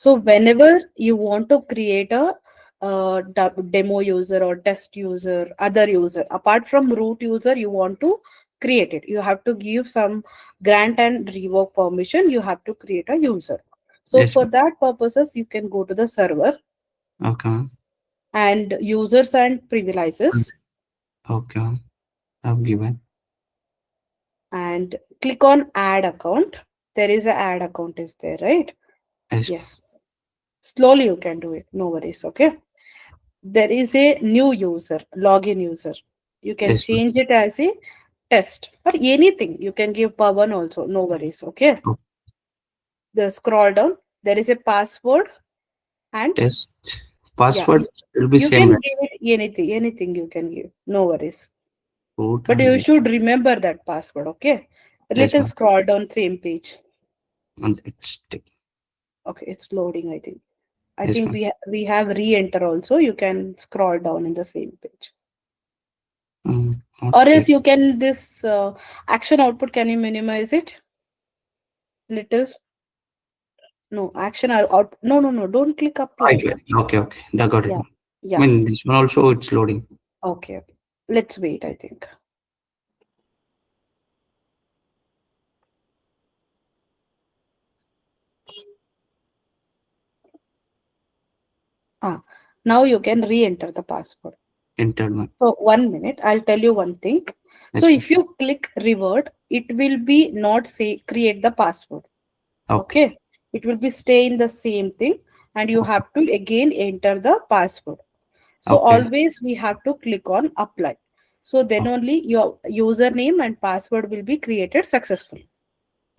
So whenever you want to create a demo user or test user, other user, apart from root user, you want to create it. You have to give some grant and revoke permission. You have to create a user. So Yes, for ma'am. that purposes, you can go to the server Okay, ma'am. and users and privileges Okay, ma'am. I've given. and click on add account. There is a add account is there, right? Yes, ma'am. Yes. Slowly you can do it. No worries. Okay. There is a new user, login user. You can Yes, ma'am. change it as a test or anything. You can give Pawan also. No worries. Okay. Oh, The scroll down. There is a password and test yeah, password will be you same, can right? give it anything. Anything you can give. No worries. Root But and you root. should remember that password. Okay. A Yes, little ma'am. scroll down, same page. And it's Okay, it's loading. I think. I yes, think ma'am. we have re-enter also. You can scroll down in the same page. Not Or else take. you can this action output. Can you minimize it? Little. No, action out. No, no, no. Don't click Right, apply. right. Okay, okay. I got it, Yeah, ma'am. I yeah. mean, this one also it's loading. Okay, okay. Let's wait. I think. Ah, now you can re-enter the password. Entered, ma'am. So 1 minute. I'll tell you one thing. So Yes, ma'am. if you click revert, it will be not say create the password. Okay. Okay, it will be stay in the same thing, and you Okay. have to again enter the password. So Okay. always we have to click on apply. So then Okay. only your username and password will be created successfully.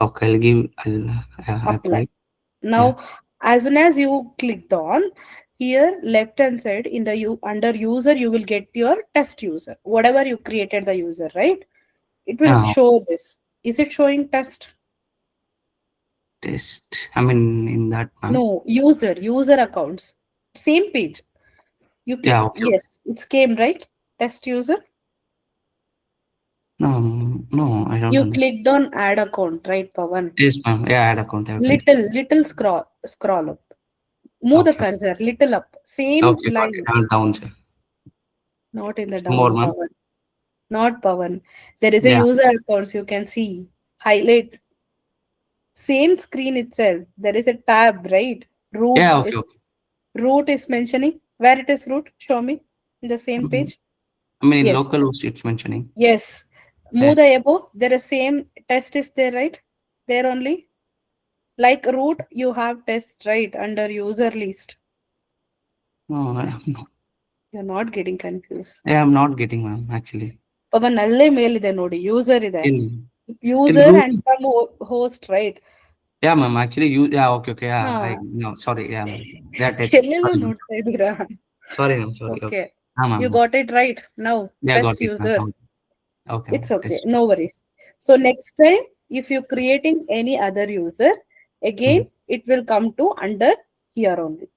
Okay. I'll give. I'll Apply. apply. Yeah. Now, as soon as you clicked on here, left hand side in the under user, you will get your test user. Whatever you created the user, right? It will Yeah. show this. Is it showing test? Test. I mean, in that, ma'am. No, user accounts. Same page. You Yeah. click Okay. Okay. yes, it's came right. Test user. No, no, I don't You understand. clicked on add account, right, Pavan? Yes, ma'am. Yeah, add account. I've clicked. Little scroll up. Move the Okay. cursor little up. Same Okay. Got it. line. I'm down, sir. Not in the Some more, down, ma'am. Pavan. Not Pavan. There is a Yeah. user accounts you can see. Highlight. Same screen itself. There is a tab, right? Root Yeah. Okay. is Okay. root is mentioning. Where it is root? Show me in the same Mm, page. I mean, in Yes. local host, it's mentioning. Yes. Move Yeah. the above. There is same test is there, right? There only. Like root, you have test, right? Under user list. No, I'm not. You're not getting confused. Yeah, I'm not getting, ma'am. Actually, Pavan ನಲ್ಲೇ ಮೇಲಿದೆ ನೋಡಿ user ಇದೆ in user root. And from host right Yeah, ma'am. Actually, you. Yeah. Okay. Okay. Yeah. ಹಾ I. No. Sorry. Yeah, ma'am. Yeah. Test. ಎಲ್ಲೆಲ್ಲೋ Sorry, ma'am. ನೋಡ್ತಾ ಇದ್ದೀರಾ Sorry, ma'am. Sorry. Okay Okay. Ah, you ma'am. Got it right now Yeah, got test it, ma'am. User Okay, okay, ma'am. it's okay Test. no worries so next time if you're creating any other user again Mm. it will come to under here only.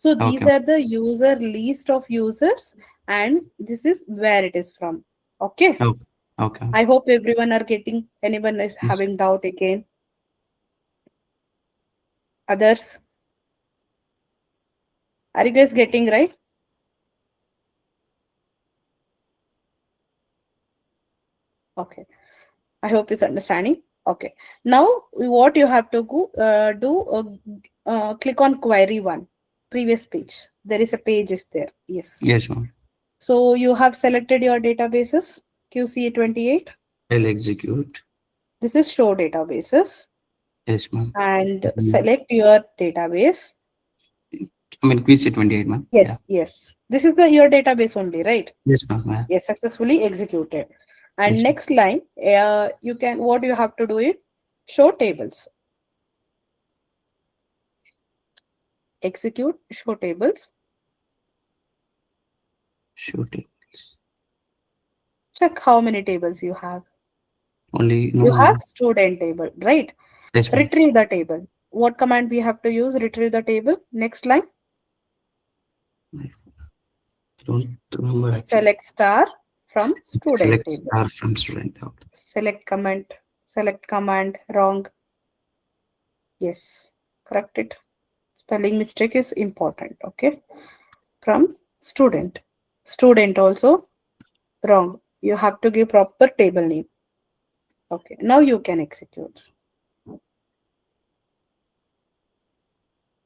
So these Okay. are the user list of users and this is where it is from. Okay. Okay. Okay. I hope everyone are getting, anyone is Yes. having doubt again. Others, are you guys getting right? Okay. I hope it's understanding. Okay. Now what you have to go click on query one, previous page. There is a page is there. Yes. Yes, ma'am. So you have selected your databases, QCA28. I'll execute. This is show databases Yes, ma'am. and Mm. select your database. I mean, quiz 28, ma'am. Yeah. Yes, yes. This is the your database only, right? Yes, ma'am. Yeah. Yes, successfully executed. And Yes, ma'am. next line, you can what you have to do it show tables. Execute show tables. Shoot it. Check how many tables you have. Only You have no. student table, right? Yes, ma'am. Retrieve the table. What command we have to use? Retrieve the table. Next line, I don't remember actually. select star from student Select table. star from student. Okay. Select command. Select command. Wrong. Yes. Correct it. Spelling mistake is important. Okay. From student. Student also wrong. You have to give proper table name. Okay. Now you can execute.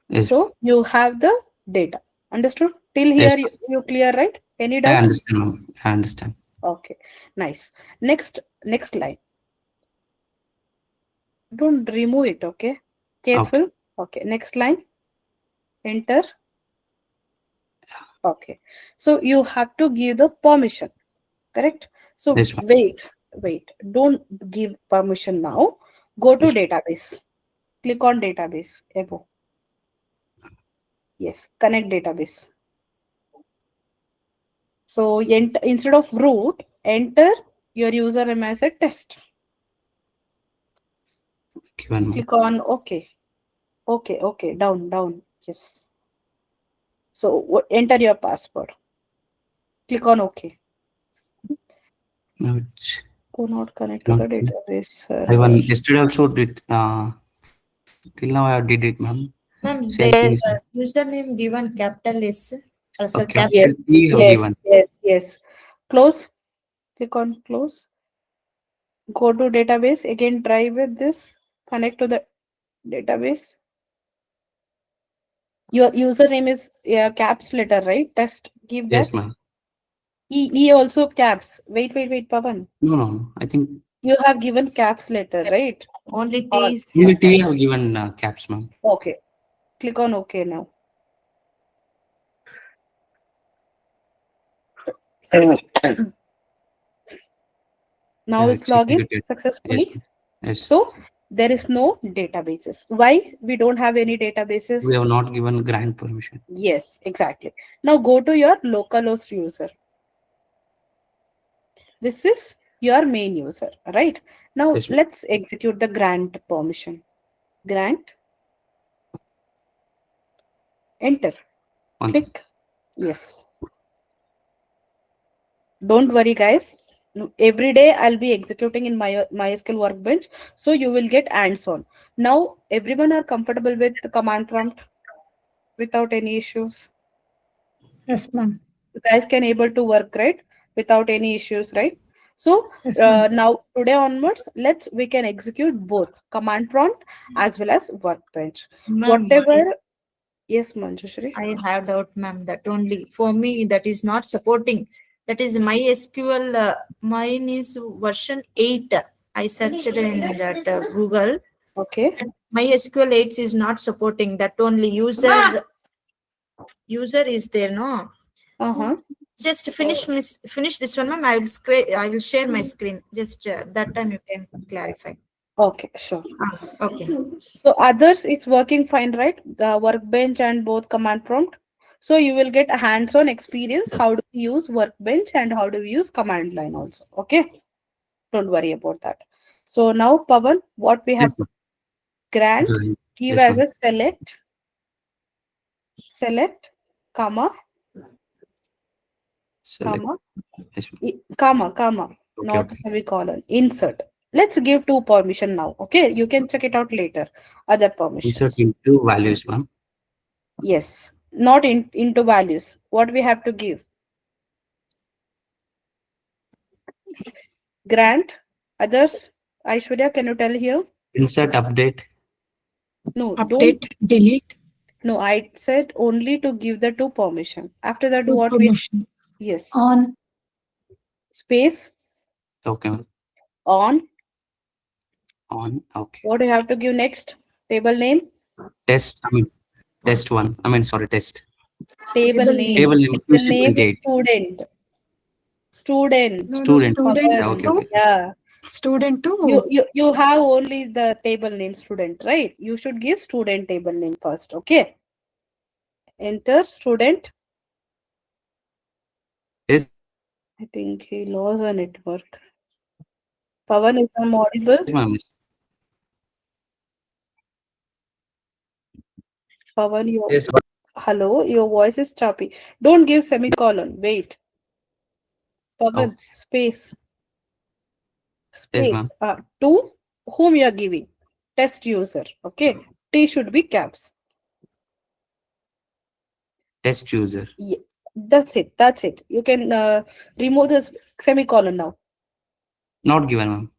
Yes. So you have the data. Understood? Till Yes, here ma'am. you clear, right? Any I doubt? understand, ma'am. I understand. Okay. Nice. Next line. Don't remove it, okay? Okay. Careful. Okay. Next line. Enter. Okay. So you have to give the permission, correct? So Yes, ma'am. wait. Don't give permission now. Go to Yes, database. Click on database above. Yes, connect database. So instead of root, enter your username as a test. given, ma'am. Click on OK. Okay. Down. Yes. So enter your password. Click on OK. No, it's Go not connect to not. the database I server. one yesterday also did. Till now I did it, ma'am. Ma'am, Same their thing is username given capital S, also Yes, capital capital E have S. yes, given. yes. Close. Click on close. Go to database. Again, try with this. Connect to the database. Your username is caps letter, right? Test. Give Yes, that. ma'am. E also caps. Wait, Pavan. No, no. I think You have given caps letter, right? Only T On. is only capital. T have given caps, ma'am. Okay. Click on OK now. Now Yeah, it's it's login executed. Yes, successfully. ma'am. Yes. So there is no databases. Why we don't have any We databases? have not given grant permission. Yes, exactly. Now go to your localhost user. This is your main user, right? Now Yes, ma'am. let's execute the grant permission. Grant, enter, One second. click. Yes. Don't worry, guys. Every day I'll be executing in my MySQL workbench, so you will get hands-on. Now everyone are comfortable with the command prompt without any issues. Yes, ma'am. You guys can able to work, right, without any issues, right? So Yes, ma'am. now today onwards, we can execute both command prompt as well as workbench. Ma'am, Whatever. Yes, Manjushri. I have doubt, ma'am, that only for me that is not supporting. That is MySQL. Mine is version 8. I searched in that Google. Okay. MySQL 8 is not supporting. That only user is there, no? Uh-huh. Just finish this one, ma'am. I will share my screen. Just that time you can clarify. Okay, sure. Okay. So others, it's working fine, right? The workbench and both command prompt. So you will get a hands-on experience how to use workbench and how to use command line also. Okay. Don't worry about that. So now, Pavan, what we Yes, have ma'am. grant, give Yes, as ma'am. a select, comma, Select. comma, Yes, ma'am. comma, Okay, not okay. semicolon, insert. Let's give two permission now. Okay. You can check it out later. Other Insert permissions. into values, ma'am. Yes. Not into values. What we have to give? Grant, others. Aishwarya, can you tell here? Insert update. No, don't. Update, delete, No, I said only to give the two permission. After that, to what we? permission. Yes. On, Space, Okay, ma'am. on. On. Okay. What do you have to give next? Table name? Test. I mean, test one. I mean, sorry, test. Table table name. name. Table name Table name is 278. student. Student. No, no, Student. student Yeah, Pavan. okay, to, okay. Yeah. student You, to, you you have only the table name student, right? You should give student table name first. Okay. Enter student. Yes, I think he lost a network. Pavan, is I'm audible? ma'am. Pavan, Yes, hello, your voice is choppy. Don't give semicolon. Wait. Pavan, okay. space, Yes, space. ma'am. To whom you are giving? Test user. Okay. T should be caps. Test user. Yeah, that's it. That's it. You can remove this semicolon now. Not given, ma'am.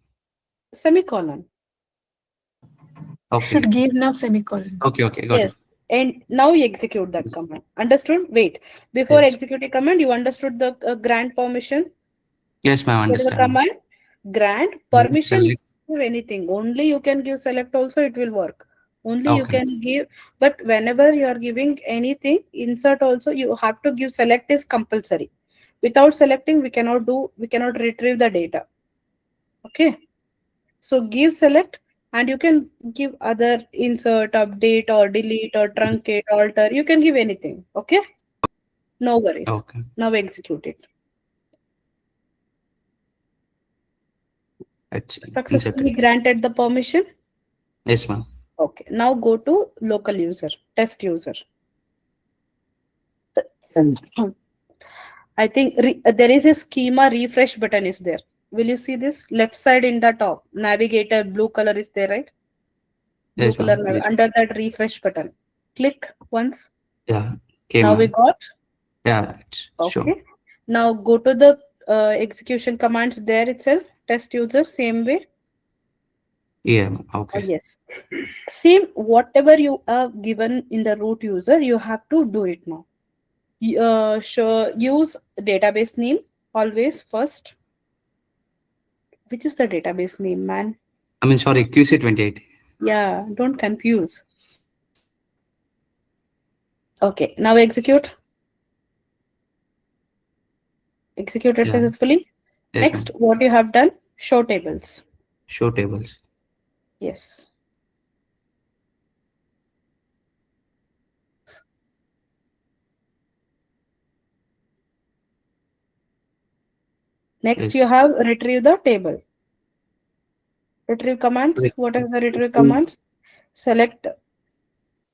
Semicolon. Okay. Should give now semicolon. Okay. Got Yes. it. And now you execute that command. Understood? Wait. Before Yes. executing command, you understood the grant permission? Yes, ma'am. What is the Understand, ma'am. command? Grant permission. Select. Give anything. Only you can give select also, it will work. Only you Okay. can give, but whenever you are giving anything, insert also, you have to give select is compulsory. Without selecting, we cannot retrieve the data. Okay. So give select, and you can give other insert, update, or delete, or truncate, alter. You can give anything. Okay. No worries. Okay. Now execute it. It's Successfully inserted. granted the permission. Yes, ma'am. Okay. Now go to local user, test user. I think there is a schema refresh button is there. Will you see this left side in the top? Navigator blue color is there, right? Blue Yes, color ma'am. Yes. under that refresh button. Click once. Yeah. Okay, Now we ma'am. got. Yeah. It's shown. Okay. Now go to the execution commands there itself. Test user same way. Yeah, ma'am. Okay. Yes. Same whatever you have given in the root user, you have to do it now. Use database name always first. Which is the database name, man? I mean, sorry, QC28. Yeah, don't confuse. Okay, now execute. Executed Yeah. successfully. Yes, Next, ma'am. what you have done? Show tables. Show tables. Yes. Next, you Yes. have retrieve the table. Retrieve commands. What is the retrieve commands? Select.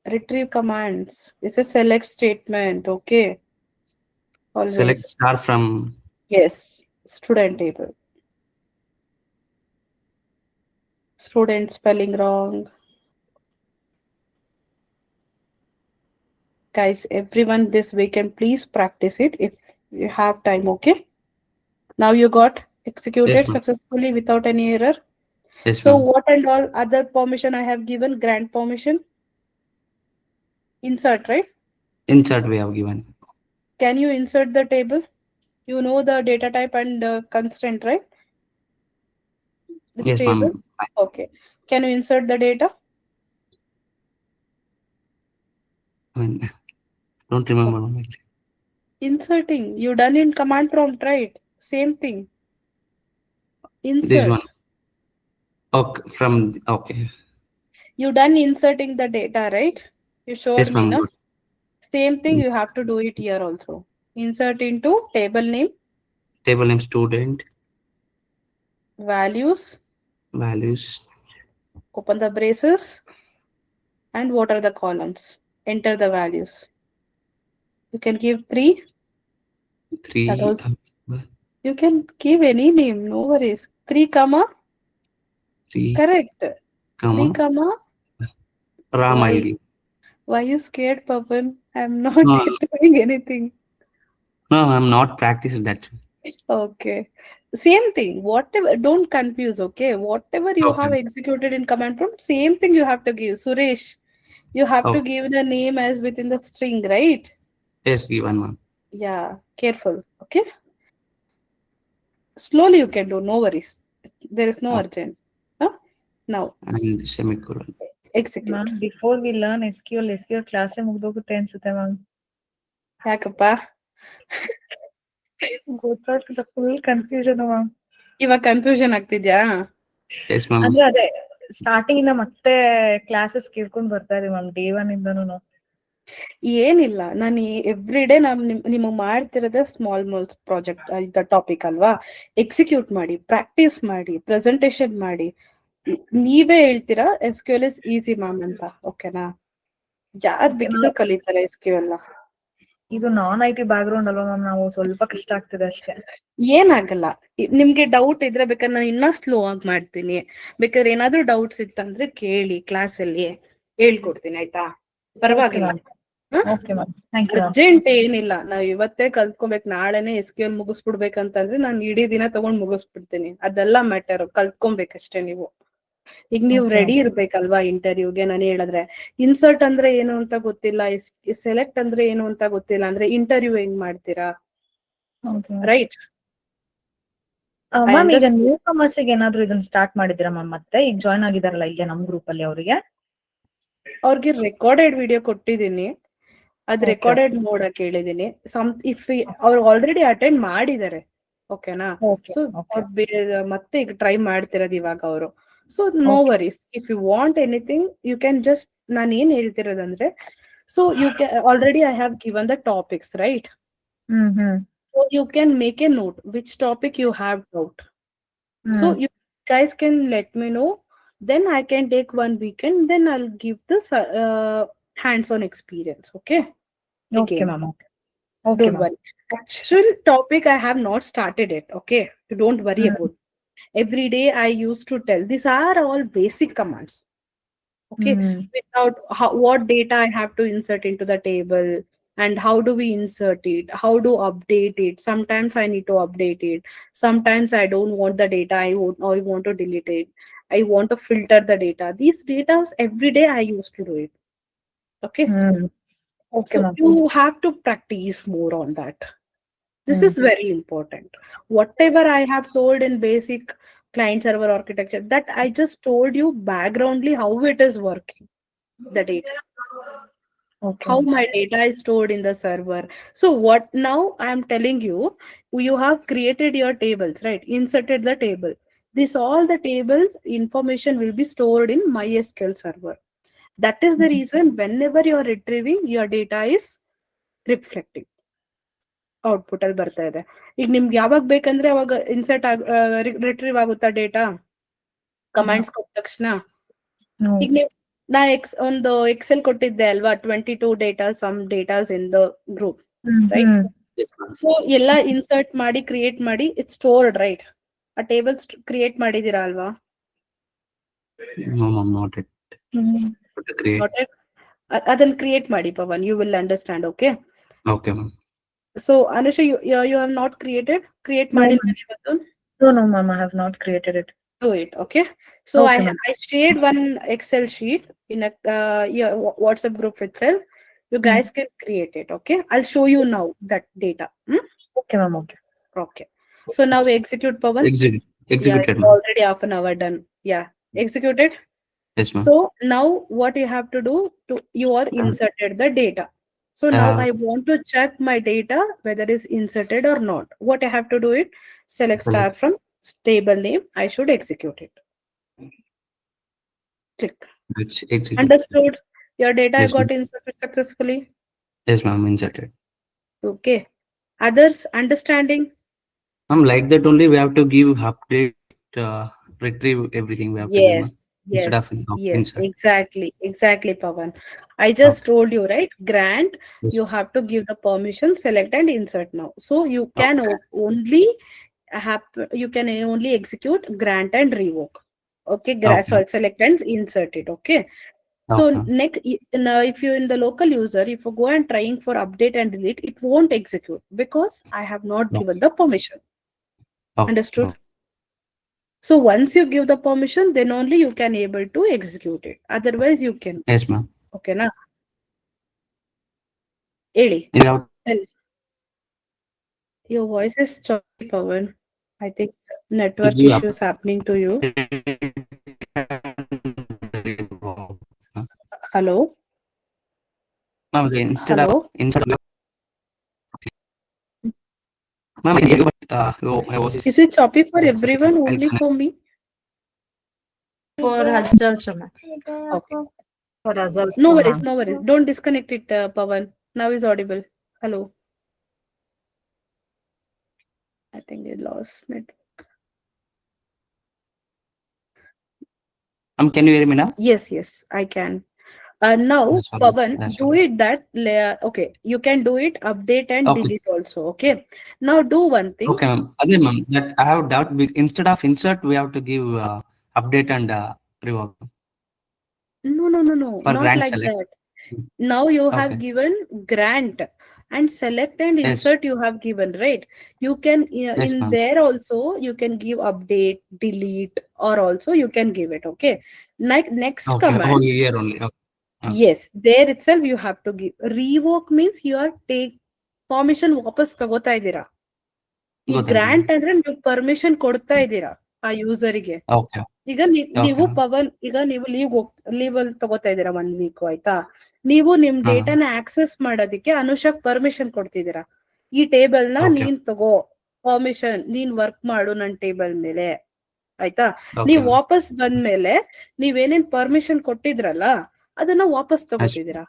Retrieve commands. It's a select statement. Okay. Select Always. star from. Yes. Student table. Student spelling wrong. Guys, everyone this weekend, please practice it if you have time. Okay. Now you got Yes, executed ma'am. successfully without any error. Yes, So ma'am. what and all other permission I have given? Grant permission. Insert, right? Insert we have given. Can you insert the table? You know the data type and constraint, right? This Yes, table. ma'am. Okay. Can you insert the data? I mean, don't remember. Ma'am. Inserting. You done in command prompt, right? Same thing. This one. Insert. Okay. From. Okay. You done inserting the data, right? You showed Yes, me, ma'am. no? Good. Same thing, you Yes. have to do it here also. Insert into table name, Table name student. values, Values. open the braces, and what are the columns? Enter the values. You can give 3. That 3. also, you can give any name, no worries. 3 comma, 3. correct. 3 Comma. comma, RAM why? ID. Why you scared, Papan? I'm not No, doing anything. no, I'm not practicing that. Okay. Same thing. Whatever, don't confuse, okay? Whatever you Okay. have executed in command prompt, same thing you have to give. Suresh, you have to Okay. give the name as within the string, right? Yes, given, ma'am. Yeah, careful, okay? Slowly you can do, no worries. There is no Okay. urgent. Huh? Now, And semicolon. execute. Ma'am, before we learn SQL class ಮುಗ್ದೋಗುತ್ತೆ ಅನ್ಸುತ್ತೆ ma'am. ಯಾಕಪ್ಪ? ಗೊತ್ತಾಗ್ತಿಲ್ಲ, full confusion ma'am. ಇವಾಗ confusion ಆಗ್ತಿದ್ಯಾ? Yes, ma'am. ಅಂದ್ರೆ ಅದೇ starting ಇಂದ ಮತ್ತೆ classes ಕೇಳ್ಕೊಂಡ್ ಬರ್ತಾ ಇದೀವಿ ಮ್ಯಾಮ್, ಡೇ 1 ಇಂದನೂ. ಏನಿಲ್ಲ, ನಾನು ಎವ್ರಿ ಡೇ ನಿಮಗೆ ಮಾಡ್ತಿರೋದೇ ಸ್ಮಾಲ್ ಪ್ರಾಜೆಕ್ಟ್ ಇದ್ದ ಟಾಪಿಕ್ ಅಲ್ವಾ. ಎಕ್ಸಿಕ್ಯೂಟ್ ಮಾಡಿ, ಪ್ರಾಕ್ಟೀಸ್ ಮಾಡಿ, ಪ್ರೆಸೆಂಟೇಶನ್ ಮಾಡಿ. ನೀವೇ ಹೇಳ್ತೀರಾ SQL ಇಸ್ ಈಸಿ ಮ್ಯಾಮ್ ಅಂತ, ಓಕೆನಾ? ಯಾರು ಬೇಕಿದ್ರು ಕಲಿತಾರೆ SQL. ಇದು ನಾನ್ IT ಬ್ಯಾಕ್ ಗ್ರೌಂಡ್ ಅಲ್ವಾ ಮ್ಯಾಮ್, ನಾವು ಸ್ವಲ್ಪ ಕಷ್ಟ ಆಗ್ತಿದೆ ಅಷ್ಟೇ. ಏನಾಗಲ್ಲ, ನಿಮ್ಗೆ ಡೌಟ್ ಇದ್ರೆ ಬೇಕಾದ್ರೆ ನಾನು ಇನ್ನೂ ಸ್ಲೋ ಆಗಿ ಮಾಡ್ತೀನಿ. ಬೇಕಾದ್ರೆ ಏನಾದ್ರೂ ಡೌಟ್ಸ್ ಇತ್ತಂದ್ರೆ ಕೇಳಿ, ಕ್ಲಾಸಲ್ಲಿ ಹೇಳ್ಕೊಡ್ತೀನಿ, ಆಯ್ತಾ? ಪರವಾಗಿಲ್ಲ. Okay ma'am thank you. Urgent ಏನಿಲ್ಲ, ನಾವ್ ಇವತ್ತೇ ಕಲ್ತ್ಕೊಬೇಕು, ನಾಳೆನೆ SQL ಮುಗಿಸ್ಬಿಡ್ಬೇಕಂತಂದ್ರೆ ನಾನು ಇಡೀ ದಿನ ತಗೊಂಡ್ ಮುಗಿಸ್ಬಿಡ್ತೀನಿ. ಅದೆಲ್ಲ ಮ್ಯಾಟರ್, ಕಲ್ತ್ಕೊಬೇಕಷ್ಟೇ ನೀವು. ಈಗ ನೀವು Okay. ರೆಡಿ ಇರ್ಬೇಕಲ್ವಾ ಇಂಟರ್ವ್ಯೂಗೆ. ನಾನು ಹೇಳಿದ್ರೆ ಇನ್ಸರ್ಟ್ ಅಂದ್ರೆ ಏನು ಅಂತ ಗೊತ್ತಿಲ್ಲ, ಸೆಲೆಕ್ಟ್ ಅಂದ್ರೆ ಏನು ಅಂತ ಗೊತ್ತಿಲ್ಲ ಅಂದ್ರೆ ಇಂಟರ್ವ್ಯೂ ಹೆಂಗ್ ಮಾಡ್ತೀರಾ, ರೈಟ್? ಮ್ಯಾಮ್ ಈಗ ನ್ಯೂ ಕಮರ್ಸಿಗೆ ಏನಾದ್ರು ಇದನ್ನ ಸ್ಟಾರ್ಟ್ ಮಾಡಿದಿರಾ ಮ್ಯಾಮ್? ಮತ್ತೆ ಈಗ ಜಾಯ್ನ್ ಆಗಿದಾರಲ್ಲ ಈಗ ನಮ್ ಗ್ರೂಪ್ ಅಲ್ಲಿ ಅವರಿಗೆ ಅವ್ರಿಗೆ ರೆಕಾರ್ಡೆಡ್ ವಿಡಿಯೋ ಕೊಟ್ಟಿದ್ದೀನಿ, ಅದ್ Okay. ರೆಕಾರ್ಡೆಡ್ ನೋಡಕ್ ಹೇಳಿದೀನಿ. ಇಫ್ ಅವ್ರು ಆಲ್ರೆಡಿ ಅಟೆಂಡ್ ಮಾಡಿದ್ದಾರೆ, ಓಕೆನಾ? Okay, so okay. ಮತ್ತೆ ಈಗ ಟ್ರೈ ಮಾಡ್ತಿರೋದು ಇವಾಗ ಅವರು. So no Okay. Worries, if you want anything you can just, ನಾನು ಏನ್ ಹೇಳ್ತಿರೋದಂದ್ರೆ, so you can already I have given the topics, right? So you can make a note which topic you have doubt. So you guys can let me know. Then I can take one weekend. Then I'll give this hands-on experience. Okay. Okay Again, ma'am. Okay don't ma'am. worry. Actual topic I have not started it. Okay. So don't worry about. Every day I used to tell these are all basic commands. Okay. Without what data I have to insert into the table, and how do we insert it, how to update it. Sometimes I need to update it, sometimes I don't want the data, I want to delete it, I want to filter the data. These data every day I used to do it. Okay. Okay So ma'am. you have to practice more on that. This is very important. Whatever I have told in basic client server architecture, that I just told you backgroundly how it is working, the data, Okay. how my data is stored in the server. So what now I am telling you, you have created your tables, right? Inserted the table. This all the tables information will be stored in MySQL server. That is the reason whenever you are retrieving, your data is reflecting. Output ಅಲ್ಲಿ ಬರ್ತಾ ಇದೆ. ಈಗ ನಿಮ್ಗೆ ಯಾವಾಗ ಬೇಕಂದ್ರೆ ಅವಾಗ insert retrieve ಆಗುತ್ತಾ data commands ಕೊಟ್ಟ ತಕ್ಷಣ? ಈಗ ನೀವು ನಾ ಒಂದು ಎಕ್ಸೆಲ್ ಕೊಟ್ಟಿದ್ದೆ ಅಲ್ವಾ, 22 data some datas in the group, right? So ಎಲ್ಲ ಇನ್ಸರ್ಟ್ ಮಾಡಿ ಕ್ರಿಯೇಟ್ ಮಾಡಿ ಇಟ್ಸ್ ಸ್ಟೋರ್ಡ್, ರೈಟ್? ಆ ಟೇಬಲ್ಸ್ ಕ್ರಿಯೇಟ್ ಮಾಡಿದೀರಾ ಅಲ್ವಾ? No, ma'am, not it. But to create. ಅದನ್ನ ಕ್ರಿಯೇಟ್ ಮಾಡಿ Pavan, you will understand. Okay. Okay, ma'am. So Anusha, you have not create ಮಾಡಿಲ್ವಾ ಇವತ್ತು? No ma'am, I have not created it. Do it. Okay. So Okay, ma'am. I shared one Excel sheet in a your WhatsApp group itself. You guys can create it. Okay. I'll show you now that data. Okay ma'am. Okay. Okay. So now we execute, Pawan. Executed, Yeah, it's ma'am. already half an hour done. Yeah. Executed. Yes, ma'am. So now what you have to do, you are inserted the data. So now I want to check my data whether it's inserted or not. What I have to do it, select star from table name. I should execute it. Click. It's executed. Understood? Your data Yes, got ma'am. inserted successfully. Yes, ma'am, inserted. Okay. Others understanding? Like that only we have to give update, retrieve everything we have to do, Yes. ma'am. Yes. Instead of Yes. insert. Exactly, Pawan. I just Okay. told you, right? Grant. Yes. You have to give the permission, select and insert now. So you can only you can only execute grant and revoke. Okay. Okay. So select and insert it. Okay. So Okay. next, now if you're in the local user, if you go and trying for update and delete, it won't execute because I have not given the permission. Okay. Understood? So once you give the permission, then only you can able to execute it. Otherwise, you can. Yes, ma'am. Okay, na? Eli. Your voice is choppy, Pawan. I think network issues happening to you. Hello? Ma'am, instead Hello? of insert. Ma'am, my voice Is it choppy for everyone, only for me? For us also, ma'am. Okay. For us also, No worries, ma'am. no worries. Don't disconnect it, Pawan. Now is audible. Hello. I think you lost network. Can you hear me now? Yes, I can. Now, Sorry, Pawan, do sorry. it that. Okay, you can do it, update and Okay. delete also. Okay. Now do one thing. Okay, ma'am. Again, ma'am, that I have doubt. Instead of insert, we have to give update and revoke. No. For Not grant like select. that. Now you have Okay. given grant and select and Yes. insert you have given, right? You can Yes, in ma'am. there also you can give update, delete, or also you can give it. Okay. Next Okay. Oh, command. here only. Okay. Okay. Yes, there itself you have to give. Revoke means you are take permission ವಾಪಸ್ ತಗೋತಾ ಇದ್ದೀರಾ. ಈ ಗೊತ್ತಾಯ್ತು grant ma'am. ಅಂದ್ರೆ ನೀವು permission ಕೊಡ್ತಾ ಇದ್ದೀರಾ ಆ ಯೂಸರಿಗೆ. Okay. ಈಗ ನೀವು Okay. ಪವನ್ ಈಗ ನೀವು ಲೀವ್ ಅಲ್ಲಿ ತಗೋತಾ ಇದ್ದೀರಾ 1 ವೀಕ್ ಆಯ್ತಾ. ನೀವು ನಿಮ್ ಹಾ. ಡೇಟಾನ ಆಕ್ಸೆಸ್ ಮಾಡೋದಕ್ಕೆ ಅನುಷಾಗ್ ಪರ್ಮಿಷನ್ ಕೊಡ್ತಿದ್ದೀರಾ. ಈ ಟೇಬಲ್ ನ Okay. ನೀನ್ ತಗೋ, ಪರ್ಮಿಷನ್, ನೀನ್ ವರ್ಕ್ ಮಾಡು ನನ್ ಟೇಬಲ್ ಮೇಲೆ ಆಯ್ತಾ. Okay. ನೀವ್ ವಾಪಸ್ ಬಂದ್ಮೇಲೆ ನೀವೇನೇನ್ ಪರ್ಮಿಷನ್ ಕೊಟ್ಟಿದ್ರಲ್ಲ ಅದನ್ನ ವಾಪಸ್ Yes. ತಗೋತಿದ್ದೀರಾ.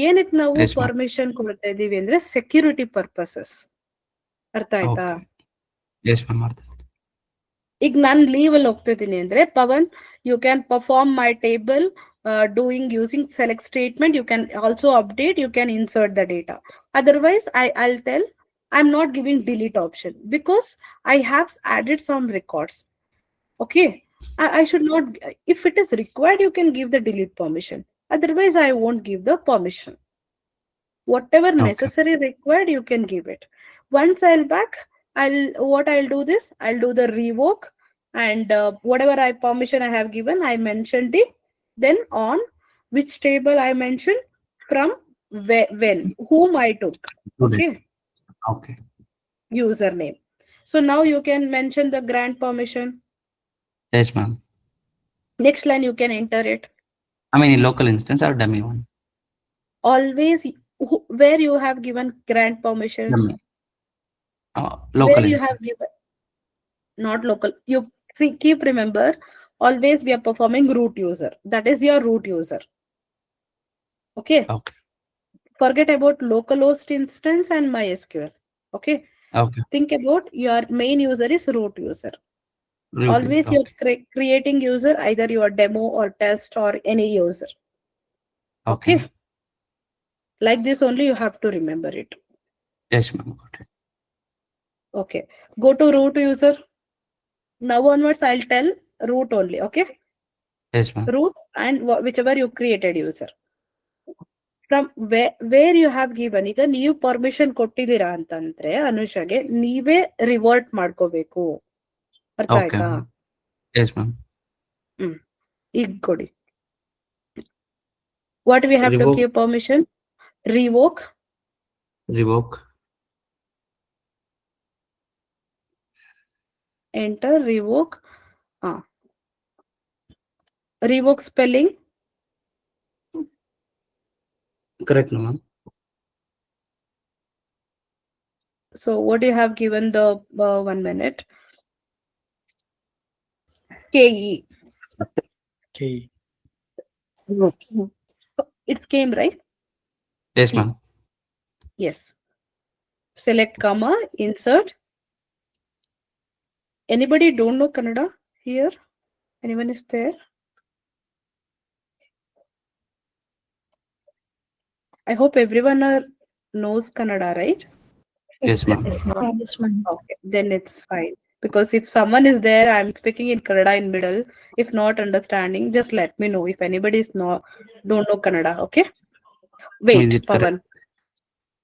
ಏನಕ್ಕೆ ನಾವು Yes, ma'am. ಪರ್ಮಿಷನ್ ಕೊಡ್ತಾ ಇದೀವಿ ಅಂದ್ರೆ ಸೆಕ್ಯೂರಿಟಿ ಪರ್ಪಸಸ್. ಅರ್ಥ ಆಯ್ತಾ? Okay. Yes, ma'am. ಅರ್ಥ ಆಯ್ತು. ಈಗ ನಾನ್ ಲೀವ್ ಅಲ್ಲಿ ಹೋಗ್ತಾ ಇದೀನಿ ಅಂದ್ರೆ Pavan you can perform my table doing using select statement, you can also update, you can insert the data. Otherwise I'll tell I'm not giving delete option because I have added some records. Okay, I should not. If it is required you can give the delete permission, otherwise I won't give the permission. Whatever Okay. necessary required you can give it. Once I'll back, I'll do this, I'll do the revoke, and whatever I permission I have given I mentioned it. Then on which table I mentioned, from when, whom I took. Today. Okay, Okay. username. So now you can mention the grant permission. Yes, ma'am. Next line you can enter it. I mean, in local instance or dummy one? Always where you have given grant permission, Dummy. where Local you instance. have given, not local. You keep remember, always we are performing root user. That is your root user. Okay. Okay. Forget about localhost instance and MySQL. Okay. Okay. Think about your main user is root user. Root. Always Okay. you're creating user, either your demo or test or any user. Okay. Okay. Like this only you have to remember it. Yes, ma'am. Got it. Okay. Go to root user. Now onwards I'll tell root only. Okay. Yes, ma'am. Root and whichever you created user. From where you have given, ಈಗ ನೀವು permission ಕೊಟ್ಟಿದ್ದೀರಾ ಅಂತಂದ್ರೆ ಅನುಷಾಗೆ ನೀವೇ revert ಮಾಡ್ಕೋಬೇಕು. ಅರ್ಥ Okay. ಆಯ್ತಾ? Yes, ma'am. ಈಗ ಕೊಡಿ. What we have to Revoke. give permission? Revoke, Revoke. enter, revoke. Revoke spelling. Correct, no, ma'am. So what you have given the 1 minute? KE. Okay. It came right? Yes, ma'am. Yes. Select comma, insert. Anybody don't know Kannada here? Anyone is there? I hope everyone knows Kannada, right? Yes, ma'am. Yes, ma'am. Okay, then it's fine. Because if someone is there, I'm speaking in Kannada in middle. If not understanding, just let me know. If anybody is don't know Kannada, okay? Is Wait, it correct?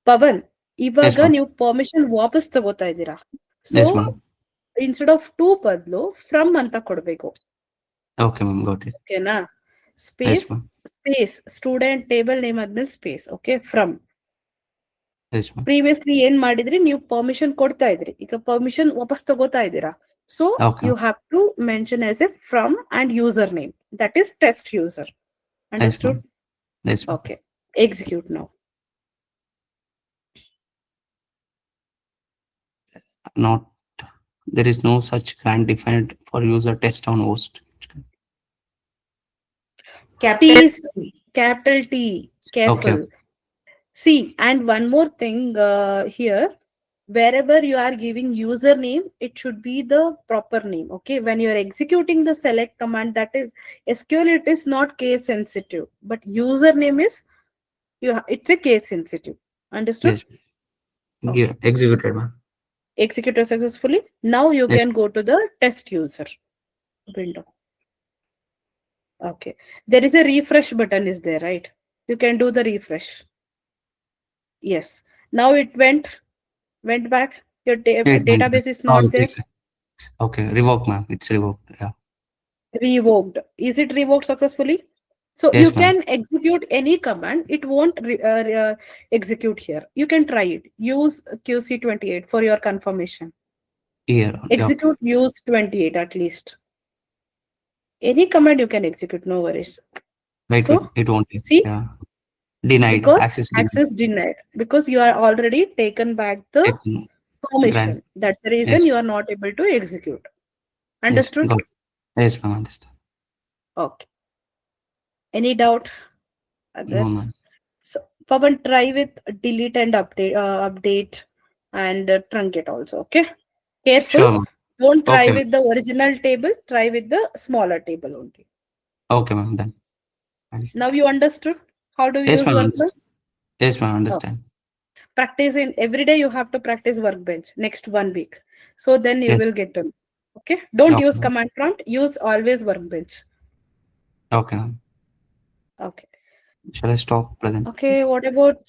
Pavan, Yes, ಇವಾಗ ma'am. ನೀವು permission ವಾಪಸ್ ತಗೋತಾ ಇದ್ದೀರಾ. So Yes, ma'am. Instead of to ಬದಲು from ಅಂತ ಕೊಡ್ಬೇಕು. Okay, ma'am. Got it. ಓಕೆನಾ? Yes, space ma'am. Space student table name ಆದ್ಮೇಲೆ space. Okay, from. Yes, ma'am. Previously ಏನ್ ಮಾಡಿದ್ರಿ, ನೀವು ಪರ್ಮಿಷನ್ ಕೊಡ್ತಾ ಇದ್ರಿ, ಈಗ ಪರ್ಮಿಷನ್ ವಾಪಸ್ ತಗೋತಾ ಇದ್ದೀರಾ. So Okay. You have to mention as a from and user name, that is test user. Yes, understood? ma'am. Yes, ma'am. Okay, execute now. Not. There is no such grant defined for user test on host. Capital Capital T, careful. See, and one more thing here, wherever you are giving username, it should be the proper name. Okay, when you are executing the select command, that is SQL, it is not case sensitive, but username is it's a case sensitive. Understood? Yes. Give executed, ma'am. Executed successfully. Now you Yes. can go to the test user window. Okay, there is a refresh button is there, right? You can do the refresh. Yes. Now it went back. Your It went back. database is Oh, not there. okay. Revoked, ma'am. It's revoked. Yeah. Revoked. Is it revoked successfully? So you Yes, ma'am. can execute any command. It won't execute here. You can try it. Use QC28 for your confirmation. Here. Yeah. Execute use 28 at least. Any command you can execute. No worries. Wait. So It won't. see, Yeah. Denied. because Access denied. access denied, because you are already taken back the Taken. Grant. permission. That's the reason Yes. you are not able to execute. Yes. Understood? Got it. Yes, ma'am. Understand. Okay. Any doubt? No, Others? ma'am. So Pavan, try with delete and update and truncate also. Okay. Careful. Sure, ma'am. Don't try Okay, ma'am. with the original table. Try with the smaller table only. Okay, ma'am. Done. Now you understood how to Yes, use ma'am. workbench? Understand. Yes, ma'am. Oh. Understand. Practice in every day. You have to practice workbench next 1 week. So then you Yes. will get to know. Okay. Don't Okay, use ma'am. command prompt. Use always workbench. Okay, ma'am. Okay. Shall I stop present? Okay. What about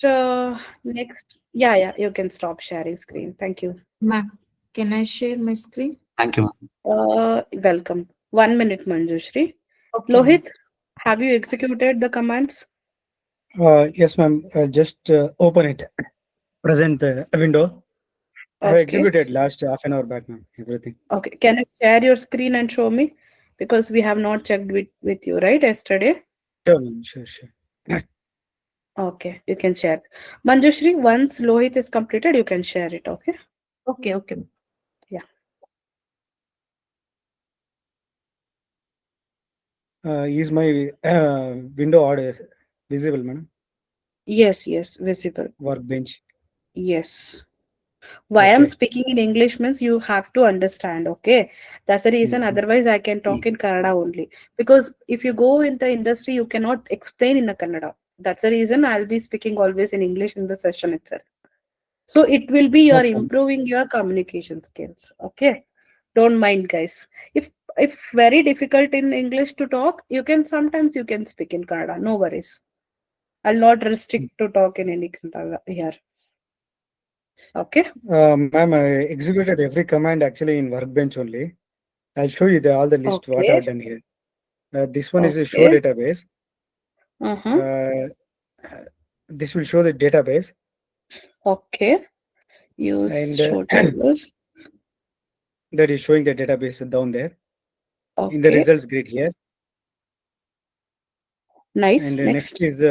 next? Yeah. You can stop sharing screen. Thank you. Ma'am, can I share my screen? Thank you, ma'am. Welcome. 1 minute, Manjushri. Okay, ma'am. Lohit, have you executed the commands? Yes, ma'am. Just open it. Present window. I have Okay. executed last half an hour back, ma'am. Everything. Okay. Can you share your screen and show me? Because we have not checked with you, right? Yesterday. Sure, ma'am. Sure. Okay. You can share. Manjushri, once Lohit is completed, you can share it. Okay. Okay, ma'am. Yeah. Is my window order visible, madam? Yes. Visible. Workbench. Yes. Why I'm Okay. speaking in English means you have to understand, okay? That's the reason. Mhm. Otherwise, I can talk in Kannada only. Because if you go in the industry, you cannot explain in a Kannada. That's the reason I'll be speaking always in English in the session itself. So it will be No your problem. improving your communication skills. Okay. Don't mind, guys. If very difficult in English to talk, you can sometimes you can speak in Kannada. No worries. I'll not restrict to talk in any Kannada here. Okay. Ma'am, I executed every command actually in Workbench only. I'll show you all the list what Okay. I've done here. This one is a show Okay. database. Uh-huh. This will show the database, Okay. Use and show tables. that is showing the database down there in the Okay. results grid here. Nice. And Next. next is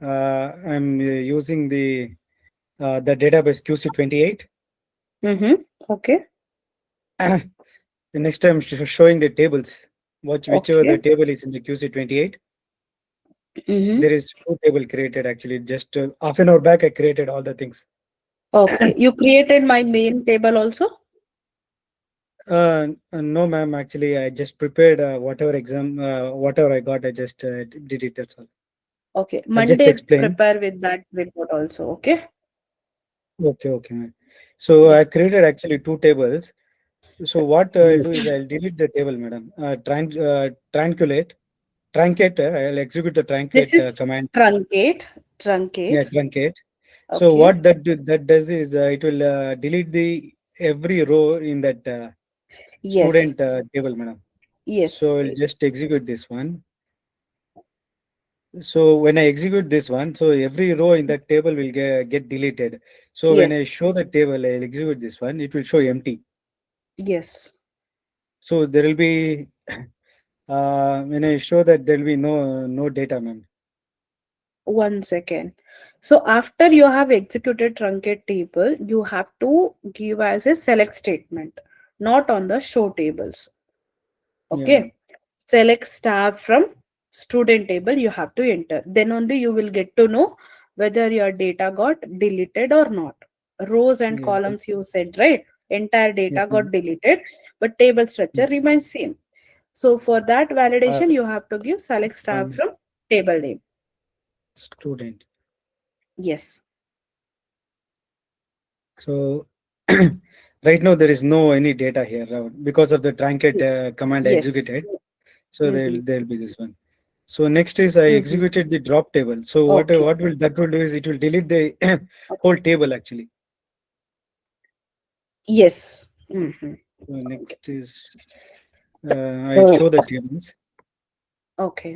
I'm using the database QC28. Mm-hmm. Okay. The next time showing the tables, whichever the Okay. table is in the QC28. Mm-hmm. There is two table created actually. Just half an hour back, I created all the things. Okay. You created my main table also? No, ma'am. Actually, I just prepared whatever exam, whatever I got. I just did it. That's all. Okay. I just Monday explain. prepare with that report also. Okay. Okay, ma'am. So Yeah. I created actually two tables. So what I'll do is I'll delete the table, madam. Truncate. I'll execute the This truncate is command. truncate. Yeah, Truncate. truncate. So Okay. what that does is it will delete the every row in that Yes. student table, madam. Yes. So I'll just execute this one. So when I execute this one, so every row in that table will get deleted. So when I Yes. show the table, I'll execute this one, it will show empty. Yes. So there will be when I show that there will be no data, ma'am. 1 second. So after you have executed truncate table, you have to give as a select statement, not on the show tables. Yeah, Okay. Select star from student table you have to enter. Then only you will get to know whether your data got deleted or not. Rows and yeah. columns you said, right? Entire Yes, data ma'am. got deleted, but table structure Yes. remains same. So for that Uh, validation, you have to give select star um, from table name. student. Yes. So right now there is no any data here because of the truncate See. command Yes. executed. So Mhm. there'll be this one. So next is I Mhm. executed the drop table. So Okay. what will that will do is it will delete the whole table actually. Yes. Mhm. So Okay. next is I show the tables. Okay.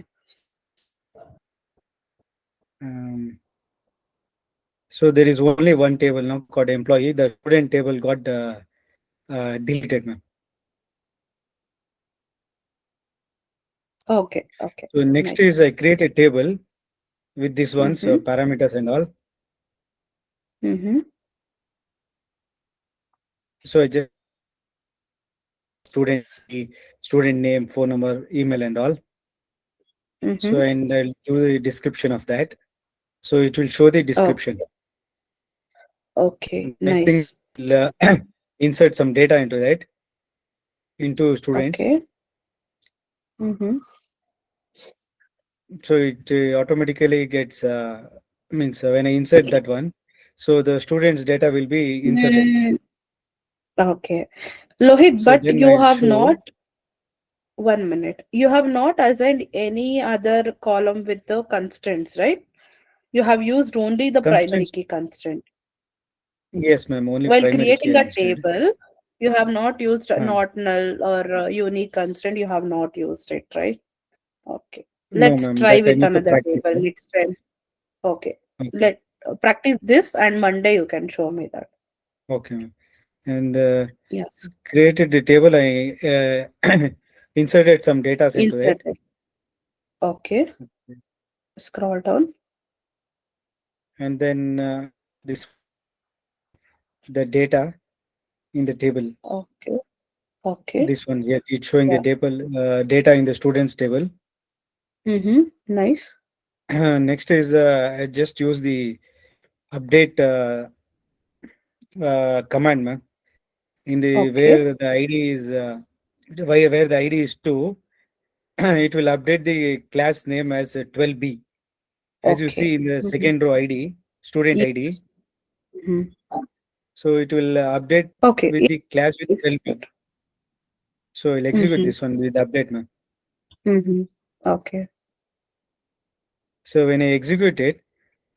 Um, so there is only one table now called employee. The student table got deleted, ma'am. Okay. Okay. So next Nice. is I create a table with this ones Mm-hmm. parameters and all. Mm-hmm. So I just student ID, student name, phone number, email, and all. So Mm-hmm. and I'll do the description of that. So it will show the Oh, description. okay. Next thing, Nice. insert some data into that into students. Okay. Mm-hmm. So it automatically gets means when I insert that one, so the students data will be inserted. Mm, okay. Lohit, So but then you I'll have show. not, 1 minute. You have not assigned any other column with the constraints, right? You have used only the primary Constraints. key constraint. Yes, ma'am. Only While primary key creating I a listed. table, you have not used a Uh, not null or a unique constraint. You have not used it, right? Okay. no, Let's ma'am. try That I with need to another practice. table Ma'am. next time. Okay. Okay. Let practice this and Monday you can show me that. Okay, ma'am. And Yes. created the table. I inserted some data into Insert it. it. Okay. Scroll down. And then this the data in the table. Okay. Okay. This one here, it's showing the Yeah. table data in the students table. Mm-hmm. Nice. Next is I just use the update command, ma'am. In the Okay. where the ID is where the ID is 2, it will update the class name as 12B. As you Okay. see in the Mm-hmm. second row ID, student ID. Yes. Mm-hmm. So it will update Okay. with the class with It's 12B. good. So I'll execute Mm-hmm. this one with update, ma'am. Mm-hmm. Okay. So when I execute it,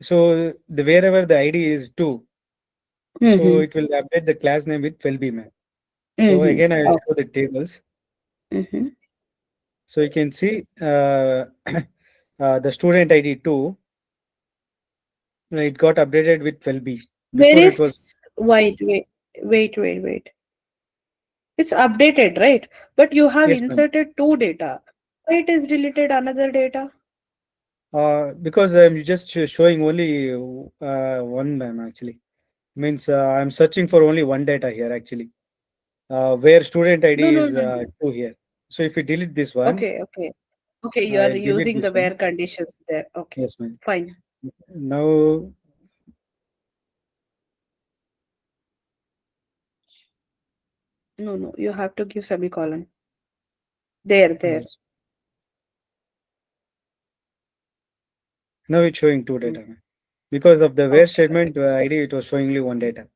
so the wherever the ID is 2, so Mm-hmm. it will update the class name with 12B, ma'am. So Mm-hmm. again, I will Okay. show the tables. Mm-hmm. So you can see the student ID 2, it got updated with 12B. Where Before it was, is wait. It's updated, right? But you have yes, ma'am. inserted two data. Why it is deleted another data? Because I'm just showing only one, ma'am, actually. Means I'm searching for only one data here, actually. Where student No, ID no, is no, no. 2 here. So if you delete this one, Okay, okay. Okay, you are I'll delete using this the one. where conditions there. Okay, Yes, ma'am. fine. Now, No, no, you have to give semicolon. There. yes. Now it's showing two Mm. data, ma'am. Because of the where Okay, okay. statement ID, it was showing only one data.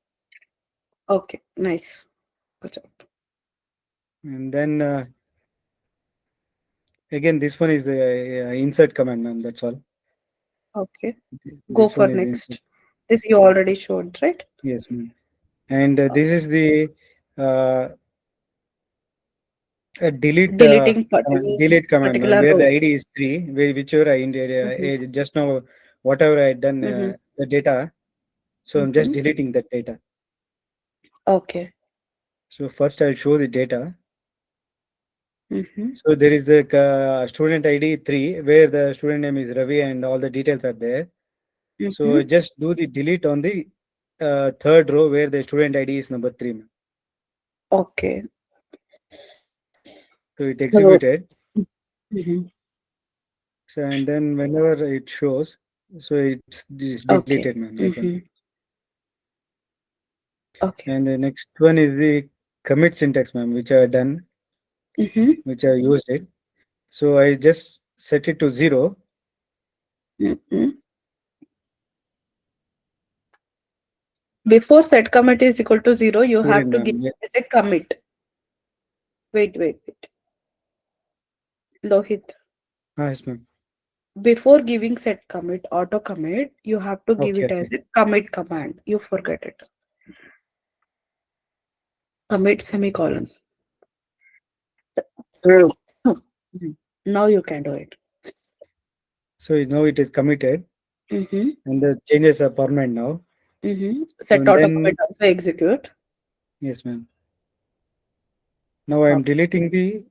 Okay, nice. Good job. And then again, this one is the insert command, ma'am. That's all. Okay, go This for one is insert. next. This you already showed, right? Yes, ma'am. And this Okay. is the uh, delete Deleting delete command, ma'am, particular where the row. ID is 3, whichever I Mm-hmm. just now, whatever I had done Mm-hmm. the data. So I'm just Mm-hmm. deleting that data. Okay. So first I'll show the data. Mm-hmm. So there is the student ID 3, where the student name is Ravi and all the details are there. Mm-hmm. So just do the delete on the third row where the student ID is number 3, ma'am. Okay. So it So, executed. mhm. So and then whenever it shows, so it's Okay. deleted, ma'am, that one. Mm-hmm. Okay. And the next one is the commit syntax, ma'am, which I have done, Mm-hmm. which I used it. So I just set it to 0. Mm-hmm. Before set commit is equal to 0, you have Student, to give ma'am. as a commit. Wait. Lohit. Yes, ma'am. before giving set commit, auto commit, you have to give Okay, it as okay. a commit command. You forget it. Commit semicolon. Now you can do it. So now it is committed Mm-hmm. and the changes are permanent now. Mm-hmm. So Set auto then, commit also execute. yes, ma'am. Now I am deleting the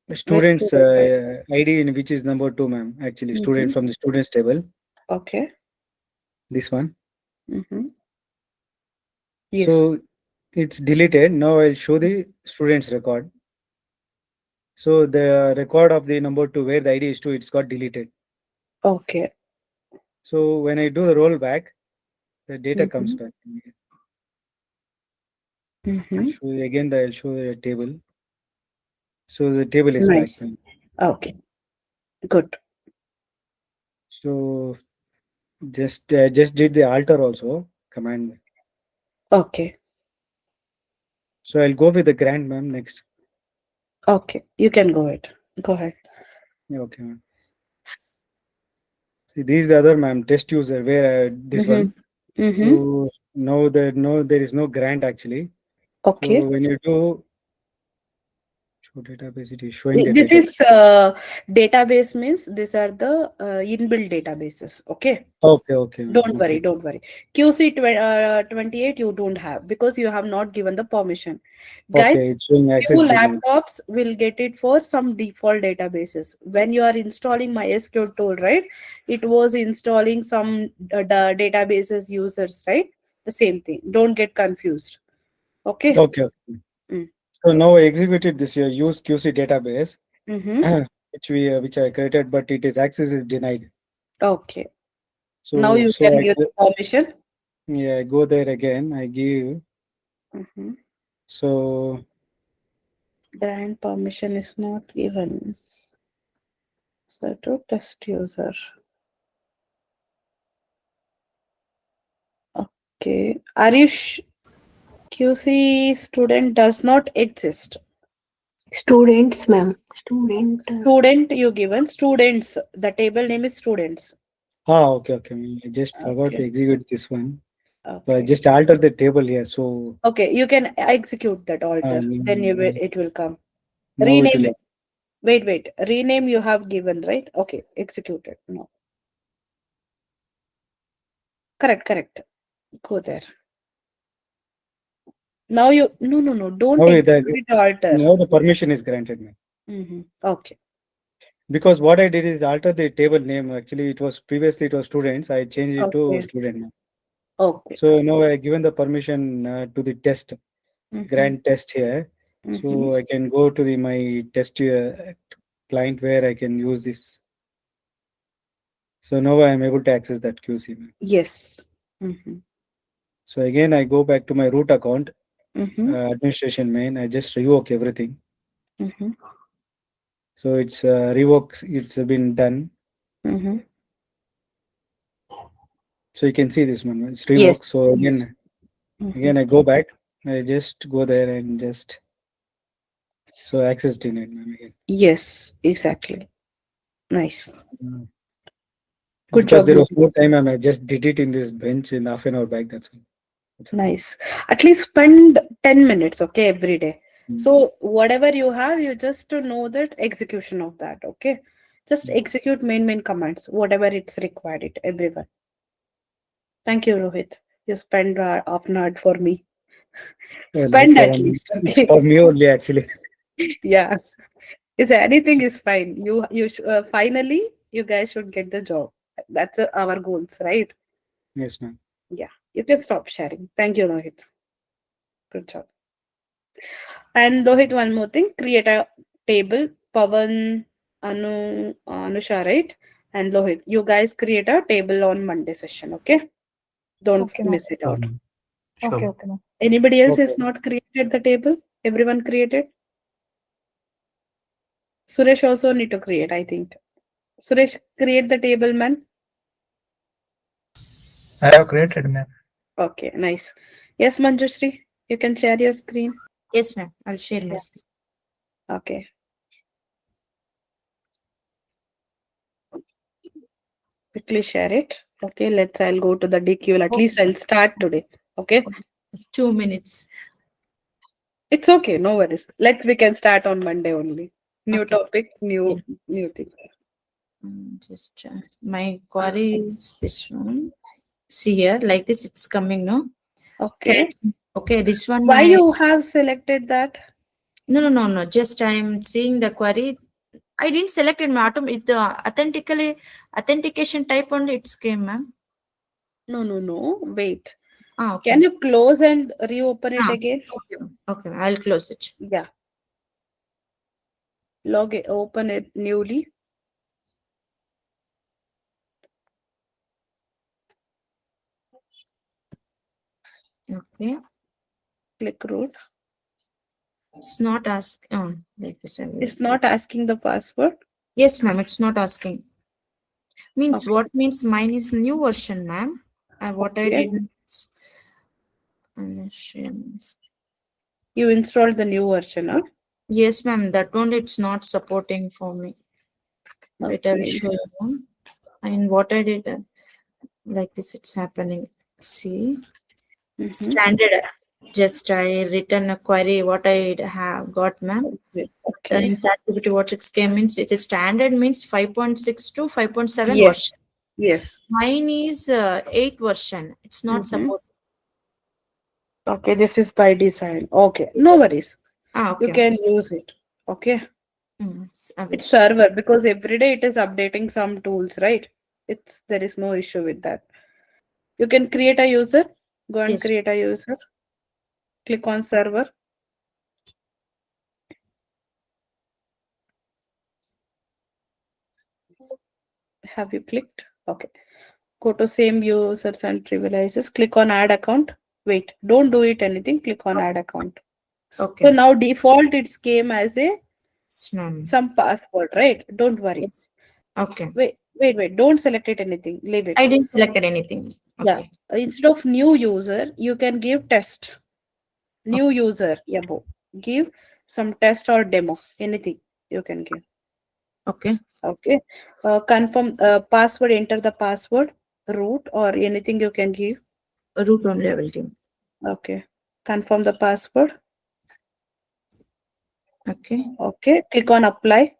Where student's student, right? ID in which is number 2, ma'am. Actually, Mm-hmm. student from the students table. Okay. This one. Mm-hmm. Yes. So it's deleted. Now I'll show the student's record. So the record of the number 2 where the ID is 2, it's got deleted. Okay. So when I do the rollback, the data comes Mm-hmm. back. Mm-hmm. So again, I'll show the table. So the table is back. Nice. Okay. Good. So just did the alter also command. Okay. So I'll go with the grant, ma'am, next. Okay. You can go ahead. Go ahead. Yeah, okay, ma'am. See, this is the other, ma'am, test user where this Mm-hmm. one. Mm-hmm. So there is no grant actually. So Okay. when you do show database, it is showing the This data. is database means these are the inbuilt databases. Okay. Okay, okay, ma'am. Don't worry, Okay, don't worry. QC 28 you don't have because you have not given the permission. Guys, okay, it's showing few access denied. laptops will get it for some default databases. When you are installing MySQL tool, right? It was installing some databases users, right? The same thing. Don't get confused. Okay. Okay, okay. Mm. So now I executed this use QC database, Mm-hmm. which I created, but it is access is denied. Okay. Now So you so can I give the permission. yeah, I go there again. I give Mm-hmm. so Grant permission is not given. So to test user. Okay. QC student does not exist. Students, ma'am. Student. Student you given students. The table name is students. okay, okay. I just forgot to Okay. execute this one. So I Okay. just alter the table here. So Okay. You can execute that alter. Then you will, um, it will come. now it Rename will. it. Wait. Rename you have given, right? Okay. Execute it. No. Correct. Go there. Now you no. Don't execute it alter. Now the permission is granted, ma'am. Okay. Because what I did is alter the table name. Actually, it was previously it was students. I changed it to Okay. student now. Okay. So now I given the permission to the test Mm-hmm. grant test here. Mm-hmm. So I can go to my test client where I can use this. So now I am able to access that QC, ma'am. Yes. Mm-hmm. So again, I go back to my root account, Mm-hmm. administration main. I just revoke everything. Mm-hmm. So it's revokes. It's been done. Mm-hmm. So you can see this one. It's Yes. revoked. So Yes. again, I go back. I just go there and just so access denied, ma'am. Again. Yes, exactly. Nice. Uh, Good because job. there was Mohit. no time, and I just did it in this bench in half an hour back. That's all. That's all. Nice. At least spend 10 minutes, okay, every day. Mm. So whatever you have, you just to know that execution of that, okay? Just execute main commands, whatever it's required, it everyone. Thank you, Rohit. You spend half an hour for me. No Spend at problem. least, It's okay? for me only, actually. Yeah. Is anything is fine. Finally, you guys should get the job. That's our goals, right? Yes, ma'am. Yeah. You can stop sharing. Thank you, Rohit. Good job. And Rohit, one more thing. Create a table. Pavan, Anusha, right? And Rohit, you guys create a table on Monday session, okay? Don't Okay, ma'am. miss it out. Sure. Okay, ma'am. Anybody else Okay. is not created the table? Everyone created? Suresh also need to create, I think. Suresh, create the table, man. I have created, ma'am. Okay, nice. Yes, Manjushri, you can share your screen. Yes, ma'am. I'll share my screen. Okay. quickly share it. Okay, I'll go to the DQL. At least I'll start today. Okay, 2 minutes. it's okay. No worries. We can start on Monday only. New Okay. topic, Yeah. new thing. Just my query is this one. See here, like this, it's coming, no? Okay. Okay, this one. Why you have selected that? No. Just I'm seeing the query. I didn't select it, madam. It the authentication type only it's came, ma'am. No. Wait. Okay. Can you close and reopen it Ah, again? okay, okay. I'll close it. Yeah. Log it, open it newly. Okay. Click root. It's not ask. Like this. It's not asking the password. Yes, ma'am. It's not asking. Means Okay. what means mine is new version, ma'am. What I Okay. did. You installed the new version, huh? Yes, ma'am. That one it's not supporting for me. Wait, I will Okay. show you. And what I did, like this, it's happening. See, Mhm. standard. Just I written a query. What I have got, ma'am. Okay. In ChatGPT, what it came means it's a standard means 5.6 to 5.7 Yes. version. Yes. Mine is 8 version. It's not Mhm. supported. Okay, this is by design. Okay, no Yes. worries. Okay. You can use it. Okay. I will It's server because every day it is updating some tools, right? There is no issue with that. You can create a user. Go and Yes. create a user. Click on server. Have you clicked? Okay. Go to same users and privileges. Click on add account. Wait, don't do it anything. Click on add account. Okay. So now default it's came as a Yes, ma'am. some password, right? Don't worry. Yes. Okay. Wait. Don't select it anything. Leave it. I didn't select anything. Yeah. Okay. Instead of new user, you can give test. New user. Yeah, give some test or demo. Anything you can give. Okay. Okay. Confirm password. Enter the password. Root or anything you can give. Root only I will give. Okay. Confirm the password. Okay. Okay. Click on apply.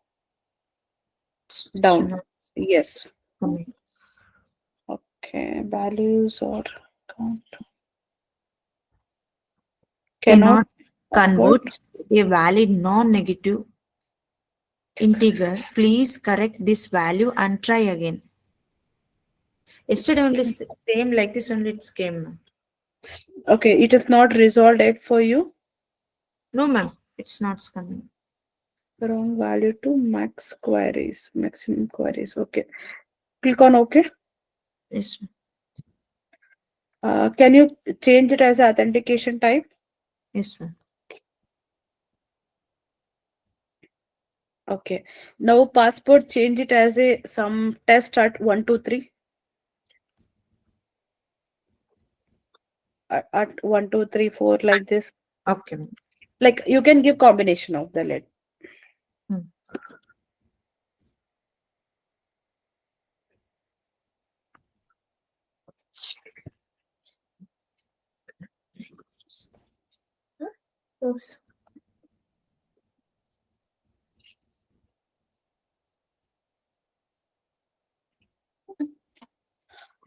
It's Down. not Yes. coming. Okay. Values or count. Cannot Convert a valid non-negative integer. Please correct this value and try again. Yesterday only same like this only it came. Okay. It is not resolved yet for you. No, ma'am. It's not coming. Wrong value to maximum queries. Okay. Click on OK. Yes, ma'am. Can you change it as authentication type? Yes, ma'am. Okay. Now passport, change it as a some test at 1, 2, 3. At 1, 2, 3, 4 like this. Okay, ma'am. Like you can give combination of the lead.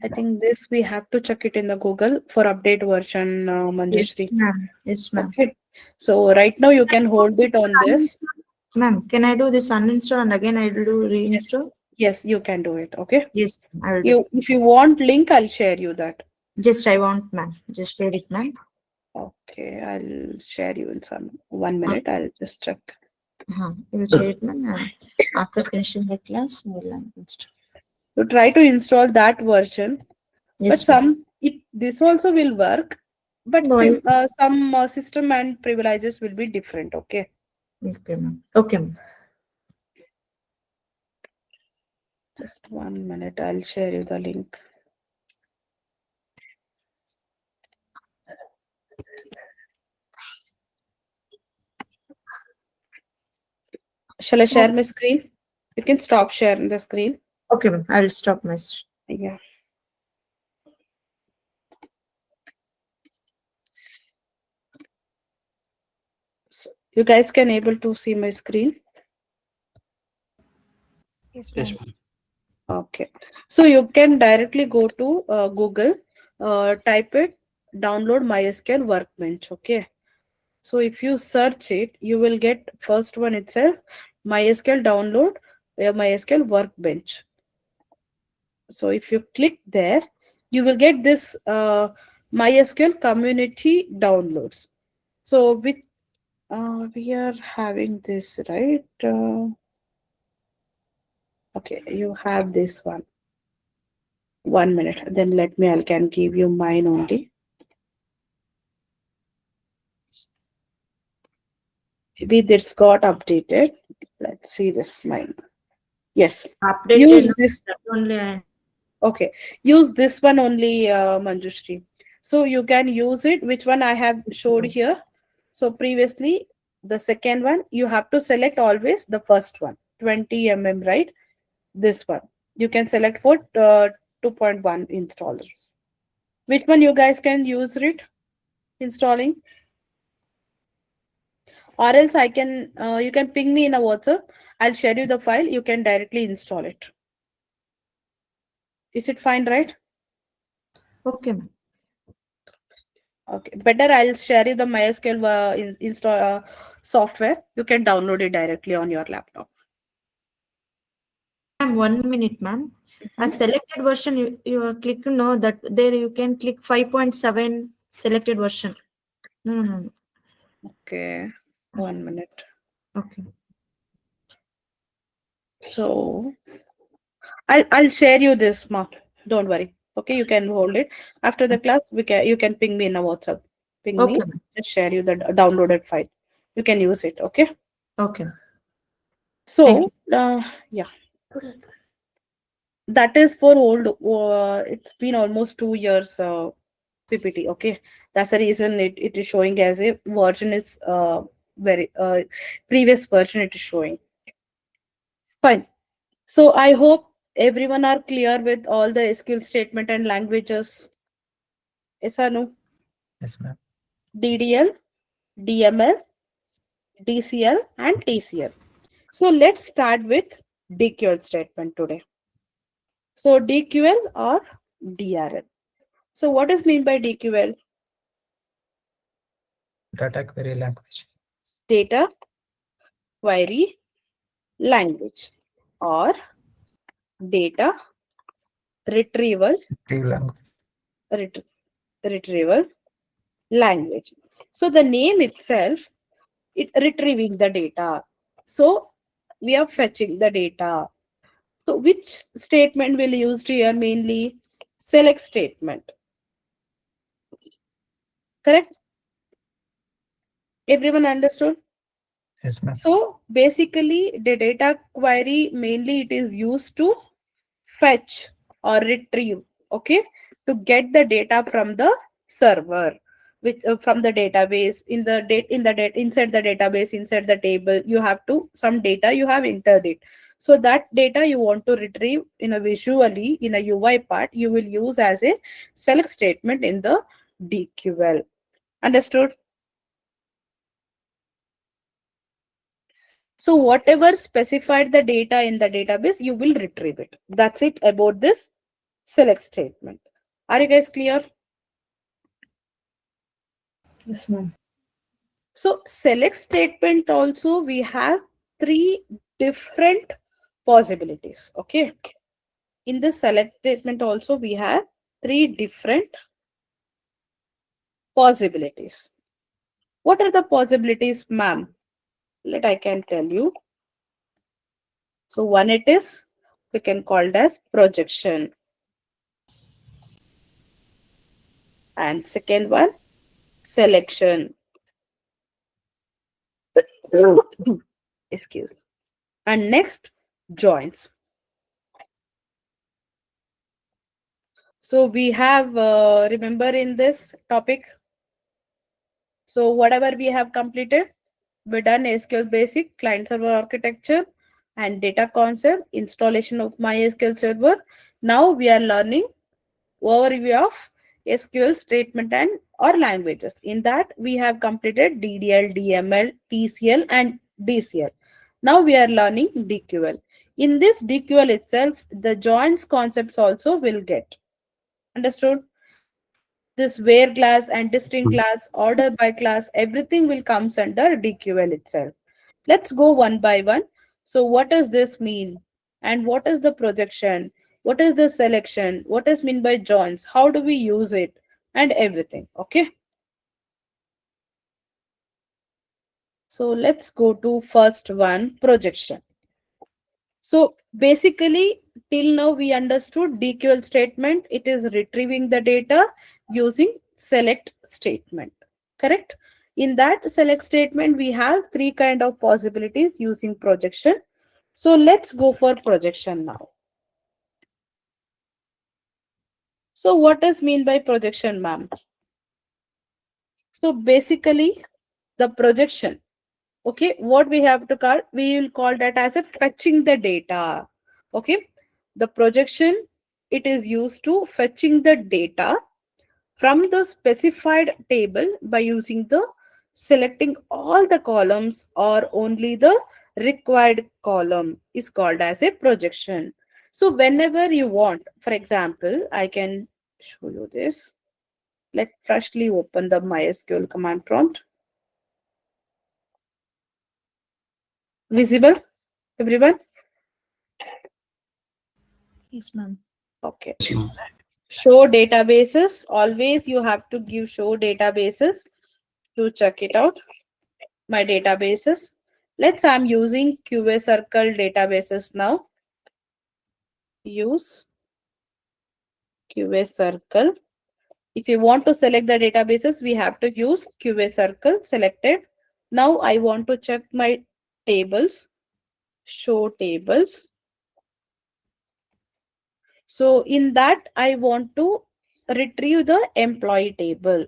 I think this we have to check it in the Google for update version, Yes, Manjushri. ma'am. Yes, ma'am. Okay. So right now you can hold it on this. Ma'am, can I do this uninstall and again I will do reinstall? Yes, you can do it. Okay. Yes, I will do. If you want link, I'll share you that. Just I want, ma'am. Just share it, ma'am. Okay, I'll share you in some 1 minute. I'll just check. You will share it, ma'am. After finishing the class, I will install. So try to install that version. Yes, But ma'am. this also will work. But No, some system and privileges will be different. Okay. okay, ma'am. Okay, ma'am. Just 1 minute. I'll share you the link. Shall I share my screen? You can stop sharing the screen. Okay, ma'am. I will stop my. Yeah. So you guys can able to see my screen. Yes, Yes, ma'am. ma'am. Okay. So you can directly go to Google, type it, download MySQL Workbench. Okay. So if you search it, you will get first one itself, MySQL download, MySQL Workbench. So if you click there, you will get this MySQL community downloads. So we are having this, right? Okay, you have this one. 1 minute. Then let me, I can give you mine only. Maybe this got updated. Let's see this mine. Yes. Updated Use now, this. that only Okay. Use this one only, Manjushri. So you can use it. Which one I have showed here? So previously, the second one, you have to select always the first one, 20 mm, right? This one. You can select for 2.1 installer. Which one you guys can use it installing? Or else I can, you can ping me in a WhatsApp. I'll share you the file. You can directly install it. Is it fine, right? okay, ma'am. Okay, better I'll share you the MySQL install software. You can download it directly on your laptop. Ma'am, 1 minute, ma'am. A selected version, you are click no that there you can click 5.7 selected version. No, no, no. Okay, 1 minute. Okay. So I'll share you this, ma. Don't worry. Okay, you can hold it. After the class, you can ping me in a WhatsApp. Ping me. Okay, ma'am. Just share you the downloaded file. You can use it. Okay. Okay. So yeah, that is for old. It's been almost 2 years. PPT. Okay, that's the reason it is showing as a version is very previous version it is showing. Fine. So I hope everyone are clear with all the skill statement and languages. Yes or no? Yes, ma'am. DDL, DML, DCL, and TCL. So let's start with DQL statement today. So DQL or DRL. So what is mean by DQL? Data query language. Data query language or data retrieval Retrieve language. ret- retrieval language. So the name itself, it retrieving the data. So we are fetching the data. So which statement will used here? Mainly select statement. Correct? Everyone understood? Yes, ma'am. So basically the data query mainly it is used to fetch or retrieve, okay, to get the data from the server, which from the database. In the date in the date inside the database, inside the table, you have to some data you have entered it. So that data you want to retrieve in a visually in a UI part, you will use as a select statement in the DQL. Understood? So whatever specified the data in the database, you will retrieve it. That's it about this select statement. Are you guys clear? Yes, ma'am. So select statement also we have three different possibilities. Okay. In the select statement also we have three different possibilities. What are the possibilities, ma'am? Let I can tell you. So one it is we can call it as projection. And second one, selection. Excuse. And next, joins. So we have, remember in this topic, so whatever we have completed, we done SQL basic, client server architecture and data concept, installation of MySQL server. Now we are learning overview of SQL statement and or languages. In that we have completed DDL, DML, TCL and DCL. Now we are learning DQL. In this DQL itself, the joins concepts also will get. Understood? This where class and distinct class, order by class, everything will comes under DQL itself. Let's go one by one. So what does this mean? And what is the projection? What is the selection? What is mean by joins? How do we use it? And everything. Okay. So let's go to first one, projection. So basically, till now we understood DQL statement. It is retrieving the data using select statement. Correct? In that select statement, we have three kind of possibilities using projection. So let's go for projection now. So what does mean by projection, ma'am? So basically, the projection. Okay, what we have to call, we will call that as a fetching the data. Okay, the projection, it is used to fetching the data from the specified table by using the selecting all the columns or only the required column is called as a projection. So whenever you want, for example, I can show you this. Let's freshly open the MySQL command prompt. Visible, everyone? Yes, ma'am. Okay. Show databases. Always you have to give show databases to check it out. My databases. Let's I'm using QA Circle databases now. Use QA Circle. If you want to select the databases, we have to use QA Circle selected. Now I want to check my tables. Show tables. So in that, I want to retrieve the employee table.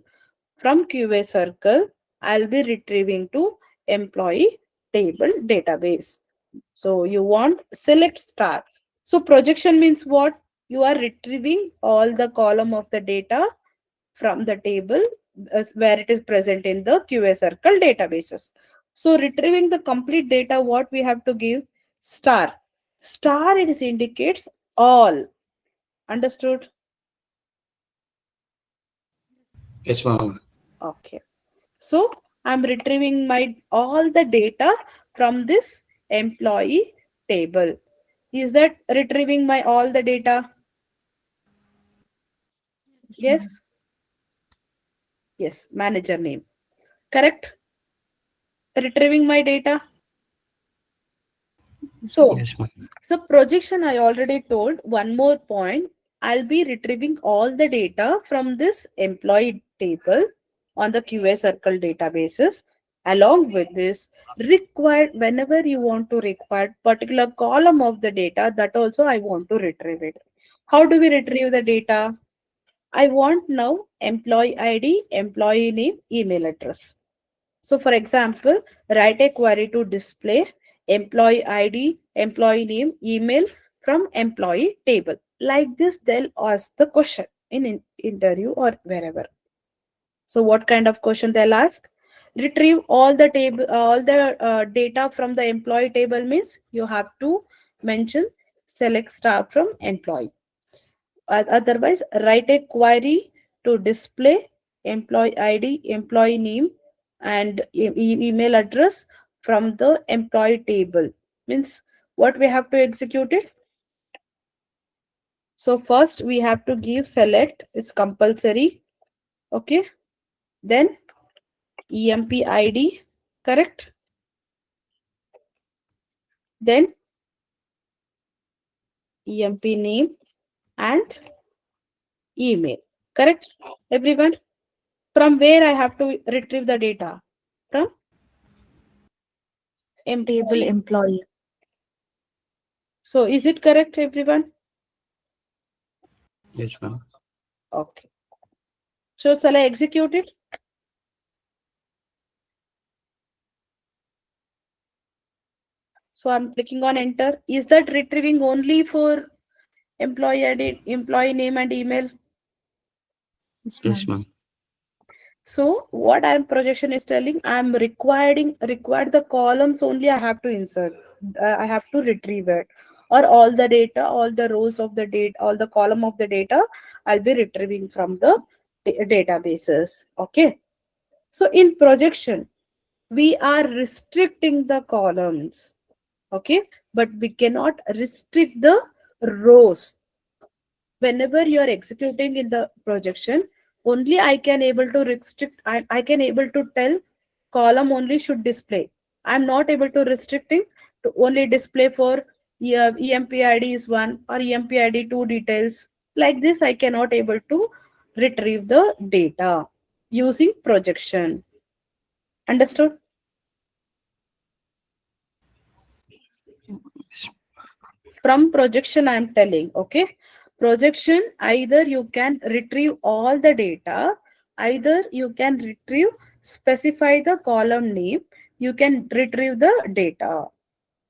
From QA Circle, I'll be retrieving to employee table database. So you want select star. So projection means what? You are retrieving all the column of the data from the table where it is present in the QA Circle databases. So retrieving the complete data, what we have to give? Star. Star, it indicates all. Understood? Yes, ma'am. Okay. So I'm retrieving my all the data from this employee table. Is that retrieving my all the data? Yes. Yes. Manager name. Correct. Retrieving my data. So, Yes, ma'am. so projection, I already told. One more point. I'll be retrieving all the data from this employee table on the QA Circle databases. Along with this, required whenever you want to require particular column of the data, that also I want to retrieve it. How do we retrieve the data? I want now employee ID, employee name, email address. So for example, write a query to display employee ID, employee name, email from employee table. Like this, they'll ask the question in interview or wherever. So what kind of question they'll ask? Retrieve all the table, all the data from the employee table means you have to mention select star from employee. Otherwise, write a query to display employee ID, employee name, and email address from the employee table. Means what we have to execute it. So first we have to give select, it's compulsory. Okay. Then EMP ID, correct. Then EMP name and email, correct, everyone? From where I have to retrieve the data? From Table employee. employee. So is it correct, everyone? Yes, ma'am. Okay. So shall I execute it? So I'm clicking on enter. Is that retrieving only for Employee ID, employee name and email. Yes, ma'am. So what I'm projection is telling, I'm required the columns only I have to insert. I have to retrieve it. Or all the data, all the rows of the data, all the column of the data, I'll be retrieving from the databases. Okay. So in projection, we are restricting the columns. Okay. But we cannot restrict the rows. Whenever you are executing in the projection, only I can able to restrict, I can able to tell column only should display. I'm not able to restricting to only display for empid is 1 or empid 2 details. Like this I cannot able to retrieve the data using projection. Understood? Yes. From projection I'm telling, okay, projection, either you can retrieve all the data, either you can retrieve, specify the column name, you can retrieve the data.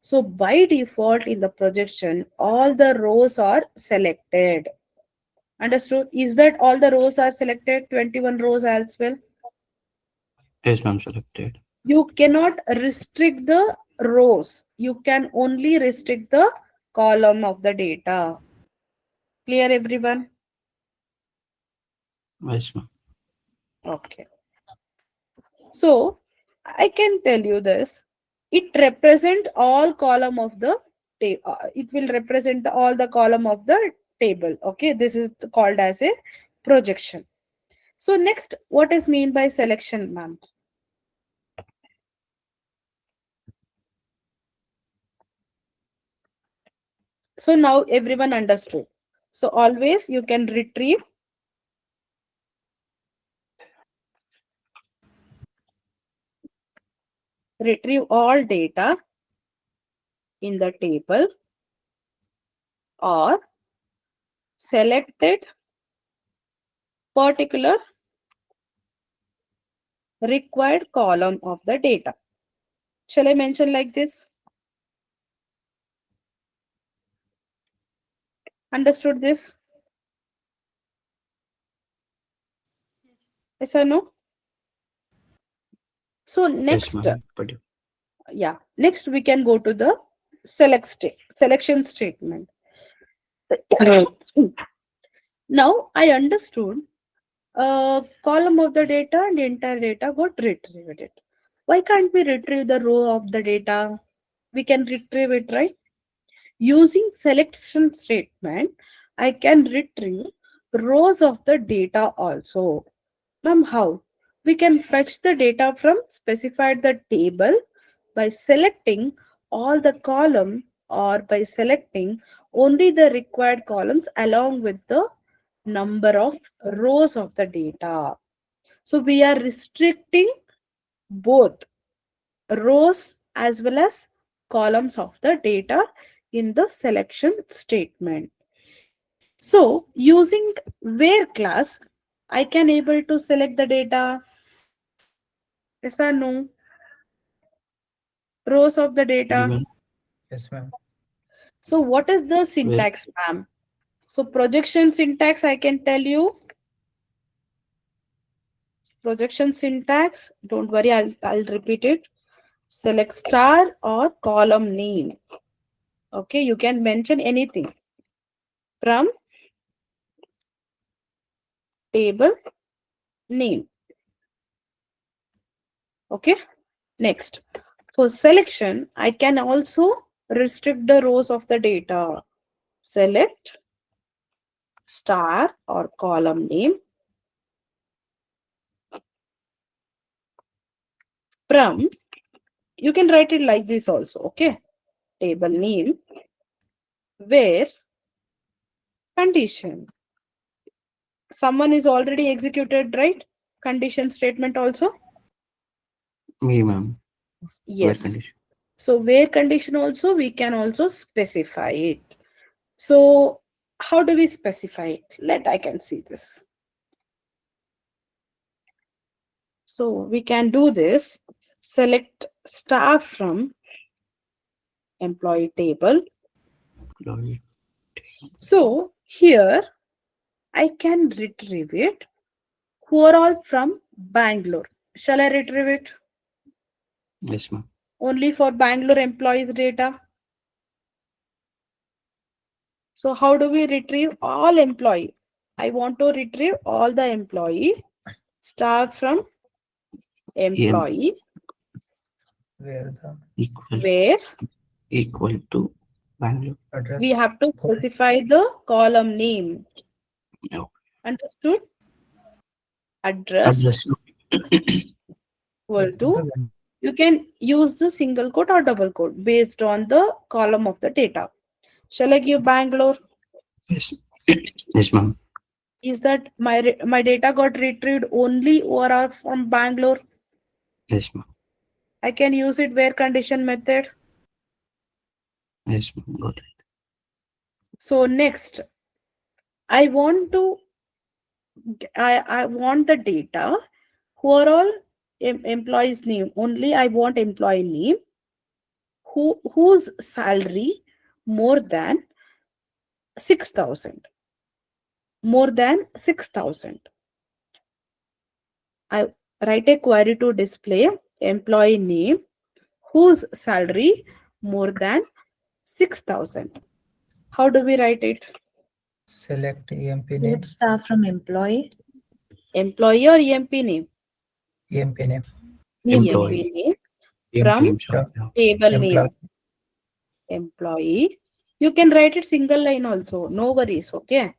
So by default in the projection, all the rows are selected. Understood? Is that all the rows are selected, 21 rows as well? Yes, ma'am. Selected. You cannot restrict the rows, you can only restrict the column of the data. Clear, everyone? Yes, ma'am. Okay. So I can tell you this. It represent all column of the table. It will represent all the column of the table. Okay. This is called as a projection. So next, what is mean by selection, ma'am? So now everyone understood. So always you can retrieve all data in the table or selected particular required column of the data. Shall I mention like this? Understood this? Yes or no? So Yes, next, ma'am. But yeah, next we can go to the selection statement. Now I understood column of the data and entire data got retrieved. It. Why can't we retrieve the row of the data? We can retrieve it, right? Using selection statement, I can retrieve rows of the data also. Ma'am, how? We can fetch the data from specified the table by selecting all the column or by selecting only the required columns along with the number of rows of the data. So we are restricting both rows as well as columns of the data in the selection statement. So using where class, I can able to select the data. Yes or no? Rows of the ready, data. ma'am. Yes, ma'am. So what is the Where? syntax, ma'am? So projection syntax, I can tell you. Projection syntax, don't worry, I'll repeat it. Select star or column name. Okay, you can mention anything from table name. Okay, next. For selection, I can also restrict the rows of the data. Select star or column name from, you can write it like this also, okay? Table name where condition. Someone is already executed, right? Condition statement also? Me, ma'am. Where Yes. condition? So where condition also, we can also specify it. So how do we specify it? I can see this. So we can do this. Select star from employee table Employee. So here I can retrieve it. Who are all from Bangalore? Shall I retrieve it? Yes, ma'am. Only for Bangalore employees data. So how do we retrieve all employee? I want to retrieve all the employee. Start from employee Where the where Equal to Bangalore. address we have to code. specify the column name. No. Understood? Address Address. equal to, you can use the single quote or double quote based on the column of the data. Shall I give Bangalore? Yes. Yes, ma'am. Is that my data got retrieved only or from Bangalore? Yes, ma'am. I can use it where condition method. Yes, ma'am. Got it. So next, I want to I want the data who are all employees name. Only I want employee name whose salary more than 6,000. More than 6,000. I write a query to display employee name whose salary more than 6,000. How do we write it? Select EMP Select name. star from employee. Employee or EMP name? EMP name. Employee. EMP name EMP from name, sorry. Yeah. table name. Employee. Employee. You can write it single line also. No worries. Okay.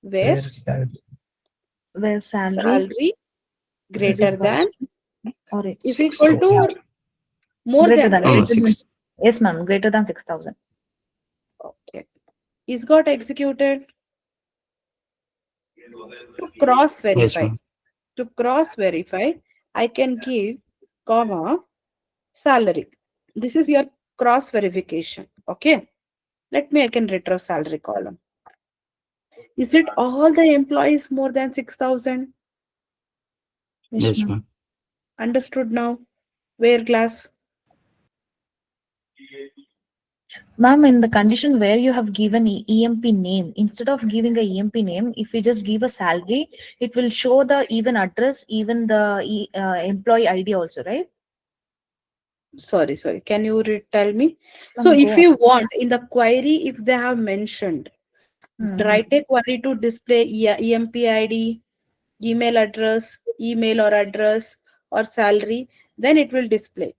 Where Where salary Where salary salary is greater equals than to, or it's is equal to 6,000. or more greater than, than, No, no, right? greater than, 6. yes ma'am, greater than 6,000. Okay. Is got executed to cross Yes, verify. ma'am. To cross verify, I can give comma salary. This is your cross verification. Okay. Let me, I can retrieve salary column. Is it all the employees more than 6,000? Yes, ma'am. Understood now? Where class? Ma'am, in the condition where you have given EMP name, instead of giving a EMP name, if you just give a salary, it will show the even address, even the employee ID also, right? Sorry. Can you tell me? So Go if on. you want in the query, if they have mentioned, write a query to display EMP ID, email address, email or address or salary, then it will display.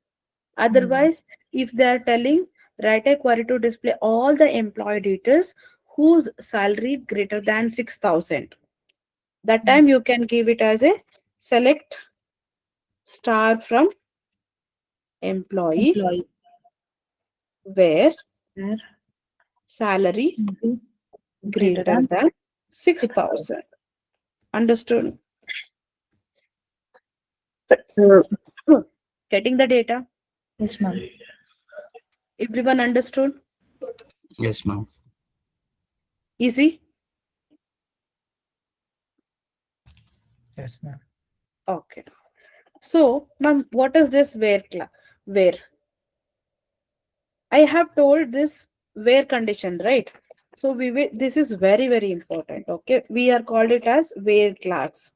Otherwise, if they are telling, write a query to display all the employee details whose salary greater than 6,000. That time you can give it as a select star from employee Employee. where Where salary greater greater than than 6,000. 6,000. Understood? Getting the data? Yes, ma'am. Everyone understood? Yes, ma'am. Easy? Yes, ma'am. Okay. So, ma'am, what is this where class? Where? I have told this where condition, right? So we will, this is very important. Okay, we are called it as where class.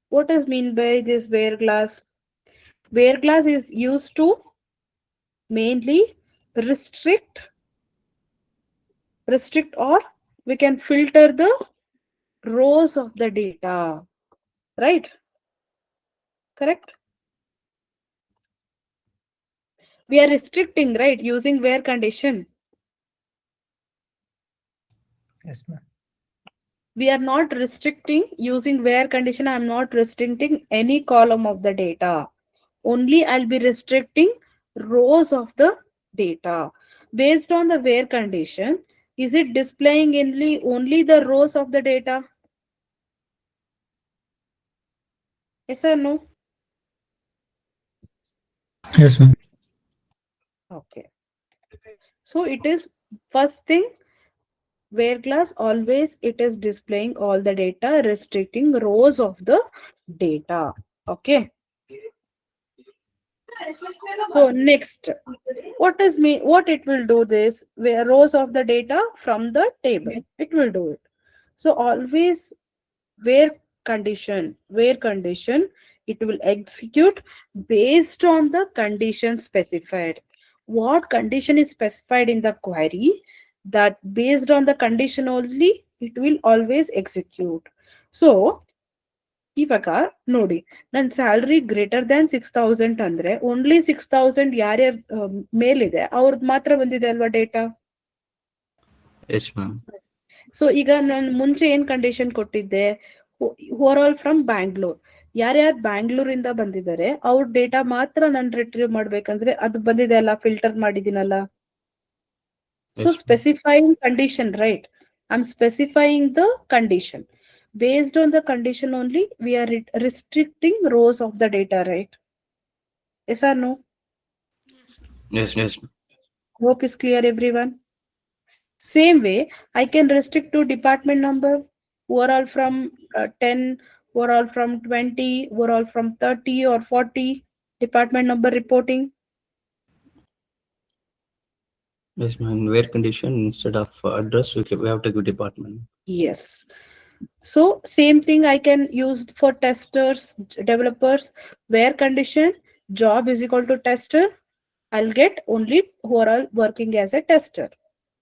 What is mean by this where class? Where class is used to mainly restrict or we can filter the rows of the data, right? Correct? We are restricting, right, using where condition. Yes, ma'am. We are not restricting using where condition. I'm not restricting any column of the data. Only I'll be restricting rows of the data. Based on the where condition, is it displaying only the rows of the data? Yes or no? Yes, ma'am. Okay. So it is first thing, where class always it is displaying all the data, restricting rows of the data. Okay. So next, what it will do this, where rows of the data from the table, it will do it. So always where condition, it will execute based on the condition specified. What condition is specified in the query, that based on the condition only it will always execute. So ಇವಾಗ ನೋಡಿ, ನನ್ನ salary greater than 6,000 ಅಂದ್ರೆ only 6,000 ಯಾರ್ಯಾರ ಮೇಲಿದೆ ಅವ್ರದ್ದು ಮಾತ್ರ ಬಂದಿದೆ ಅಲ್ವಾ ಡೇಟಾ. Yes, ma'am. ಸೊ ಈಗ ನಾನು ಮುಂಚೆ ಏನ್ ಕಂಡೀಷನ್ ಕೊಟ್ಟಿದ್ದೆ, ಓವರ್ ಆಲ್ ಫ್ರಮ್ ಬ್ಯಾಂಗ್ಳೂರ್, ಯಾರ್ಯಾರು ಬ್ಯಾಂಗ್ಳೂರಿಂದ ಬಂದಿದ್ದಾರೆ ಅವ್ರ ಡೇಟಾ ಮಾತ್ರ ನಾನು ರಿಟ್ರೀವ್ ಮಾಡ್ಬೇಕಂದ್ರೆ ಅದು ಬಂದಿದೆ ಅಲ್ಲ, ಫಿಲ್ಟರ್ ಮಾಡಿದಿನಲ್ಲ. So Yes, ma'am. Specifying condition, right? I am specifying the condition. Based on the condition only, we are restricting rows of the data, right? Yes or no? Yes, yes. Hope is clear, everyone. Same way, I can restrict to department number, overall from 10, overall from 20, overall from 30 or 40, department number reporting. Yes, ma'am. Where condition instead of address, we have to give department. Yes. So same thing I can use for testers, developers, where condition job is equal to tester, I'll get only who are all working as a tester.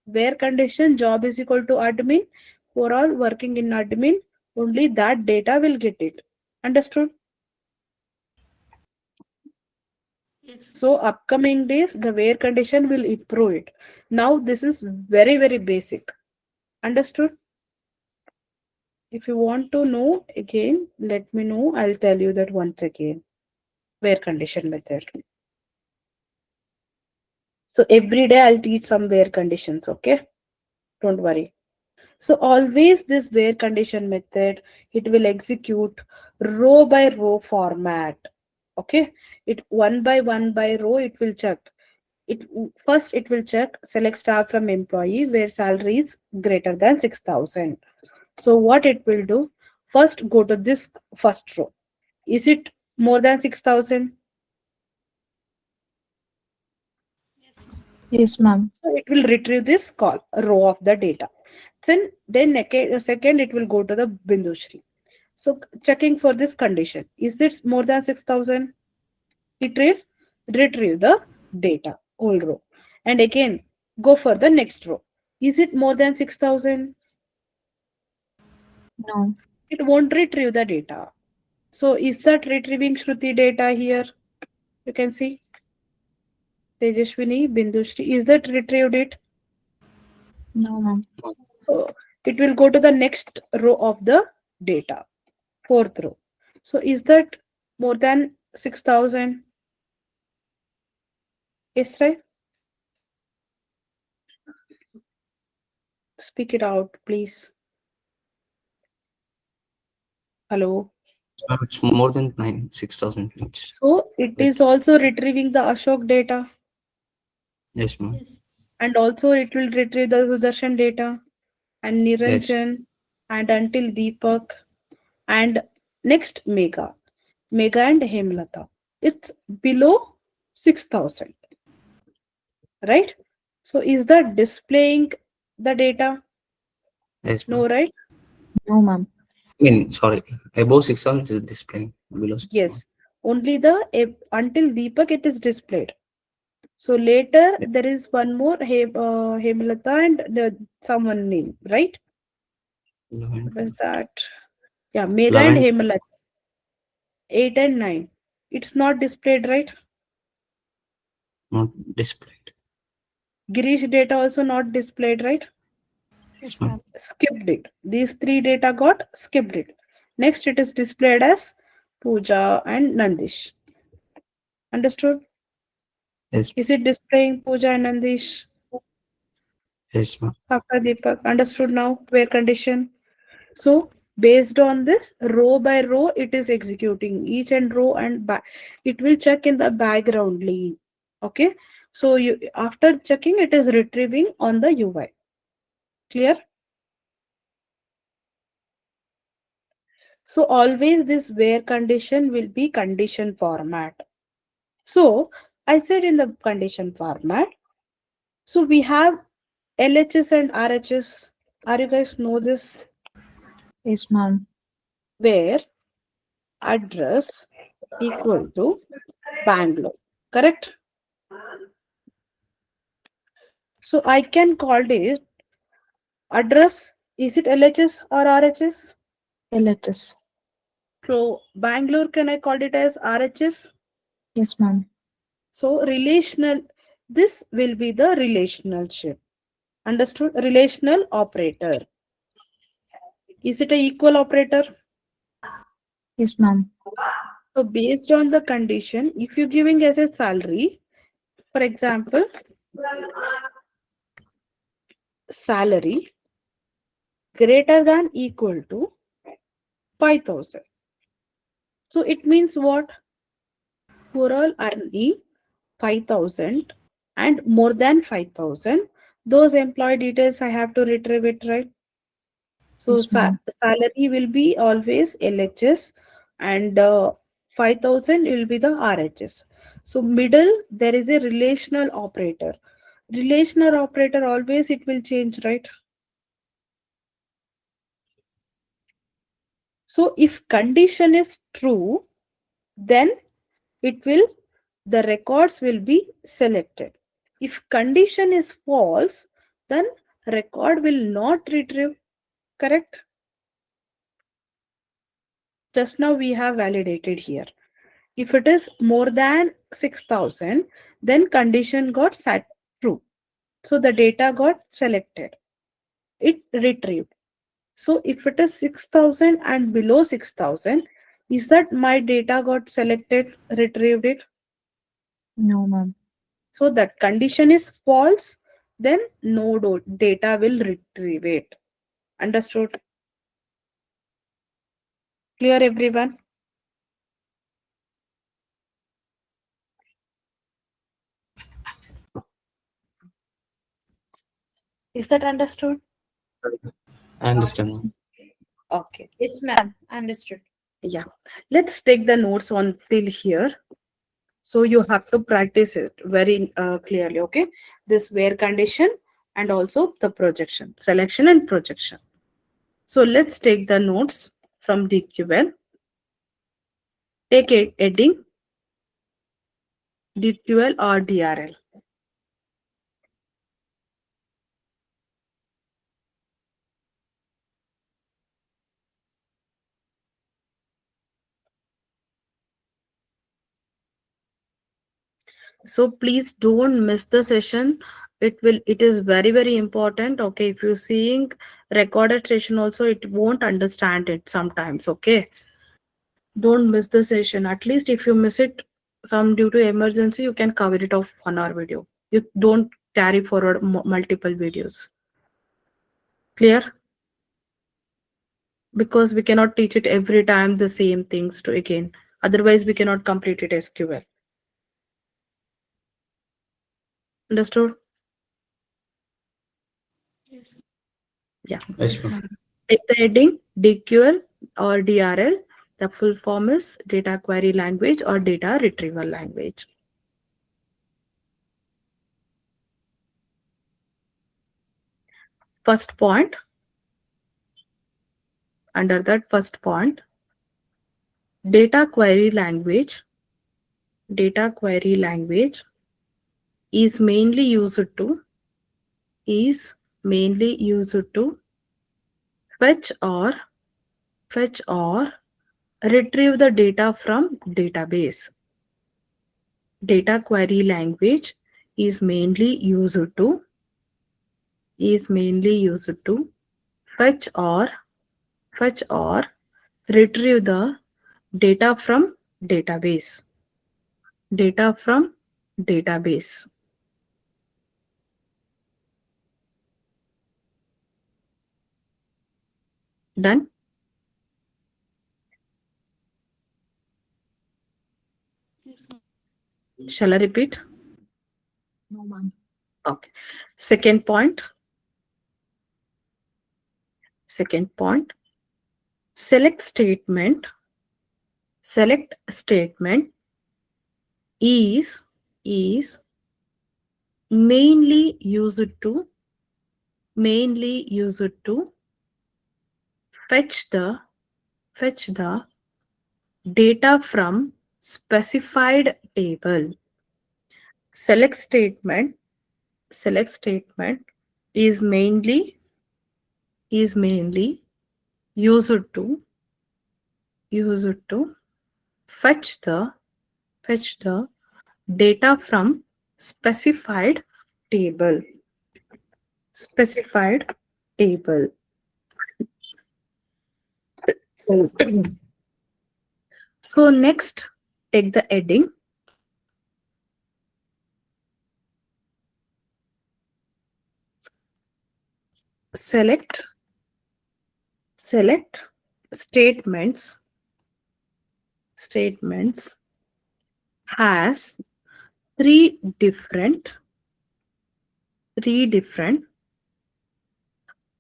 Where condition job is equal to admin, who are all working in admin, only that data will get it. Understood? So upcoming days, the where condition will improve it. Now this is very, very basic. Understood? If you want to know again, let me know. I'll tell you that once again. Where condition method. So every day I'll teach some where conditions, okay? Don't worry. So always this where condition method, it will execute row by row format. Okay? It one by row, it will check. First it will check select staff from employee where salary is greater than 6,000. So what it will do? First go to this first row. Is it more than 6,000? Yes, ma'am. So it will retrieve this row of the data. Then second it will go to the Bindushri. So checking for this condition. Is it more than 6,000? Retrieve the data, whole row. And again, go for the next row. Is it more than 6,000? No. It won't retrieve the data. So is that retrieving Shruti data here? You can see. Tejashwini, Bindushri, is that retrieved it? No, ma'am. So it will go to the next row of the data, fourth row. So is that more than 6,000? Yes, right? Speak it out, please. Hello. It's more than 6,000 each. So it is also retrieving the Ashok data, Yes, ma'am. and also it will retrieve the Sudarshan data and Niranjan and until Deepak and next Mega and Hemlata. It's below 6,000, right? So is that displaying the data? Yes, ma'am. No, right? No, ma'am. I mean, sorry, above 6,000 is displaying. Below 6,000. Yes, only the until Deepak it is displayed. So later there is one more Hemlata and someone name, right? 11, What is that? Yeah, Mega and 11. Hemlata. 8 and 9. It's not displayed, right? Not displayed. Girish data also not displayed, right? Yes, ma'am. Skipped it. These three data got skipped it. Next it is displayed as Pooja and Nandish. Understood? Yes, Is it displaying Pooja and Nandish? yes, ma'am. After Deepak. Understood now? Where condition? So based on this, row by row, it is executing each and row and back. It will check in the background lane. Okay. So you after checking, it is retrieving on the UI. Clear? So always this where condition will be condition format. So I said in the condition format. So we have LHS and RHS. Are you guys know this? Yes, ma'am. Where address equal to Bangalore. Correct? So I can call it address. Is it LHS or RHS? LHS. So Bangalore, can I call it as RHS? Yes, ma'am. So relational, this will be the relationship. Understood? Relational operator. Is it a equal operator? Yes, ma'am. So based on the condition, if you're giving as a salary, for example, salary greater than equal to 5,000. So it means what? Who are all earning 5,000 and more than 5,000. Those employee details I have to retrieve it, right? So Yes, ma'am. salary will be always LHS and 5,000 will be the RHS. So middle, there is a relational operator. Relational operator always it will change, right? So if condition is true, then it will, the records will be selected. If condition is false, then record will not retrieve. Correct? Just now we have validated here. If it is more than 6,000, then condition got set true. So the data got selected. It retrieved. So if it is 6,000 and below 6,000, is that my data got selected, retrieved it? No, ma'am. So that condition is false, then no data will retrieve it. Understood? Clear, everyone? Is that understood? I understand, ma'am. Okay. Yes, ma'am. Understood. Yeah. Let's take the notes on till here. So you have to practice it very clearly. Okay. This where condition and also the projection, selection and projection. So let's take the notes from DQL. Take a heading, DQL or DRL. So please don't miss the session. It is very important. Okay, if you're seeing recorded session also, it won't understand it sometimes. Okay, don't miss the session. At least if you miss it some due to emergency, you can cover it off 1 hour video. You don't carry forward multiple videos. Clear? Because we cannot teach it every time the same things to again, otherwise we cannot complete it SQL. Understood? Yeah. Yes, ma'am. Take the heading DQL or DRL. The full form is data query language or data retrieval language. First point, under that first point, data query language is mainly used to fetch or retrieve the data from database. Data query language is mainly used to fetch or retrieve the data from database. Done? Shall I repeat? No, ma'am. Okay. Second point. Select statement is mainly used to fetch the data from specified table. Select statement is mainly used to fetch the data from specified table. So next, take the heading. Select statements has three different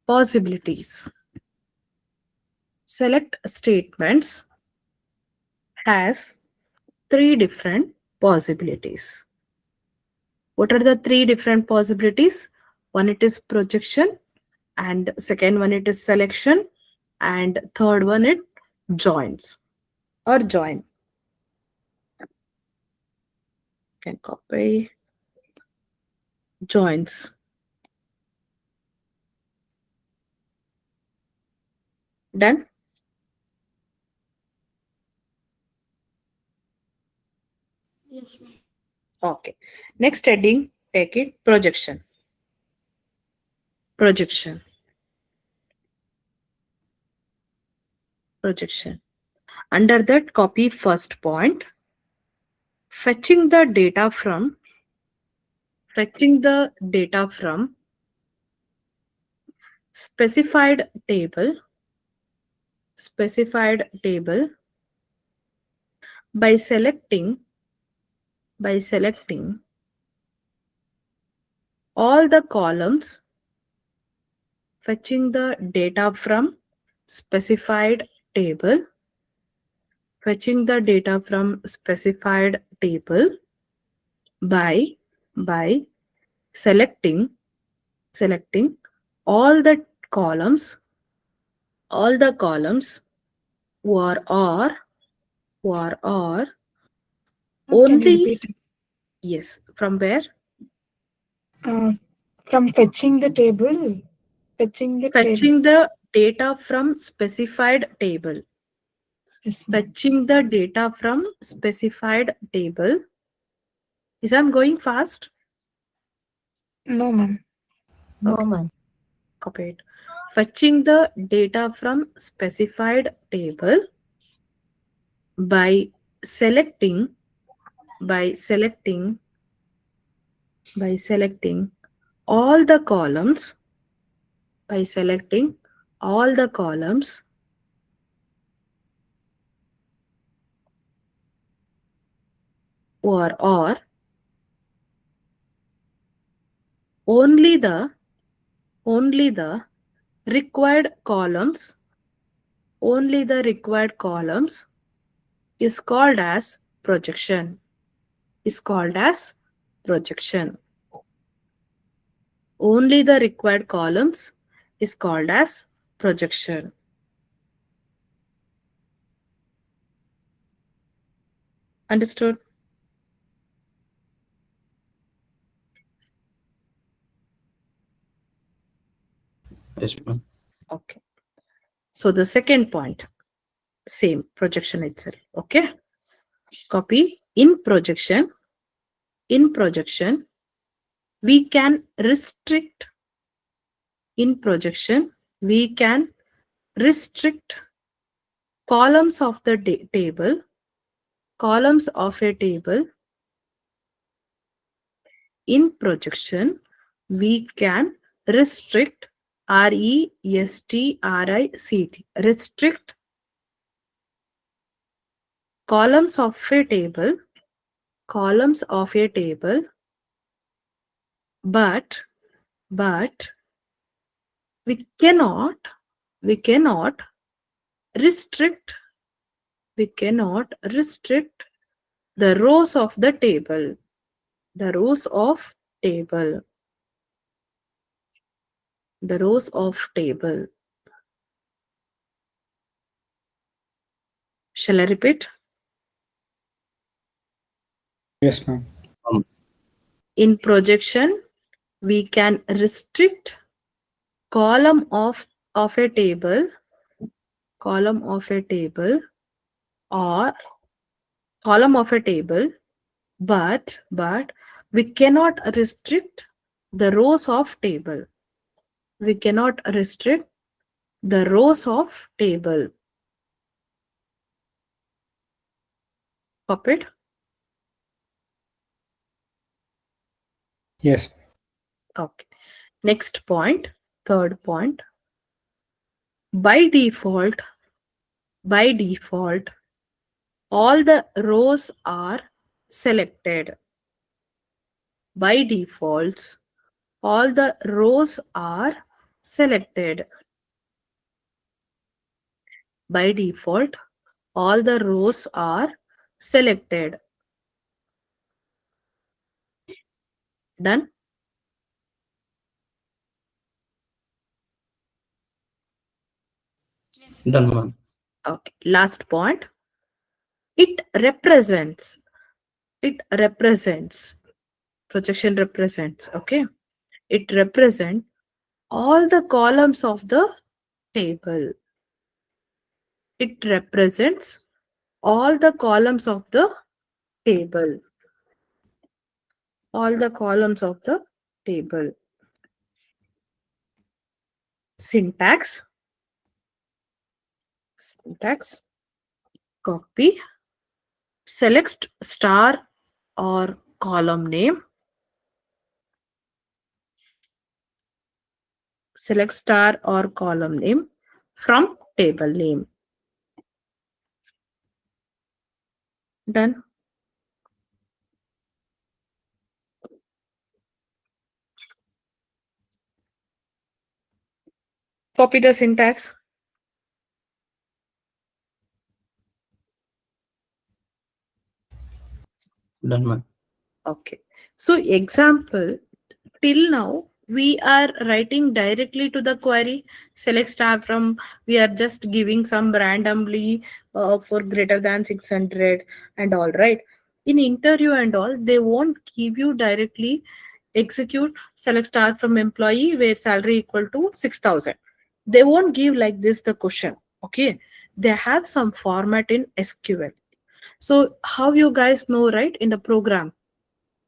possibilities. Select statements has three different possibilities. What are the three different possibilities? One, it is projection, and second one, it is selection, and third one, it joins or join. Can copy joins. Done. Yes, ma'am. Okay. Next heading, take it projection. Projection. Under that, copy first point. Fetching the data from specified table by selecting all the columns. Fetching the data from specified table by selecting all the columns were or Can you only. repeat? Yes, from where? From fetching the table. Fetching the table. Fetching the data from specified table. Yes, ma'am. Fetching the data from specified table. Is I'm going fast? No, ma'am. No, Okay. ma'am. Copy it. Fetching the data from specified table by selecting all the columns or only the required columns is called as projection. Only the required columns is called as projection. Understood? Yes, ma'am. Okay. So the second point, same projection itself. Okay. Copy. In projection, we can restrict. In projection, we can restrict columns of the table. Columns of a table. In projection, we can restrict. RESTRICT. Restrict columns of a table. But we cannot restrict the rows of the table. The rows of table. The rows of table. Shall I repeat? Yes, ma'am. In projection, we can restrict column of a table, column of a table, or column of a table, but we cannot restrict the rows of table. We cannot restrict the rows of table. Copy it. Yes. Okay. Next point, third point. By default, all the rows are selected. By defaults, all the rows are selected. By default, all the rows are selected. Done? Done, ma'am. Okay. Last point. It represents. Projection represents. Okay. It represents all the columns of the table. It represents all the columns of the table. All the columns of the table. Syntax. Copy. Select star or column name. Select star or column name from table name. Done. Copy the syntax. Done, ma'am. Okay. So example, till now we are writing directly to the query. Select star from, we are just giving some randomly for greater than 600 and all, right? In interview and all, they won't give you directly execute select star from employee where salary equal to 6,000. They won't give like this the question. Okay. They have some format in SQL. So how you guys know, right? In the program,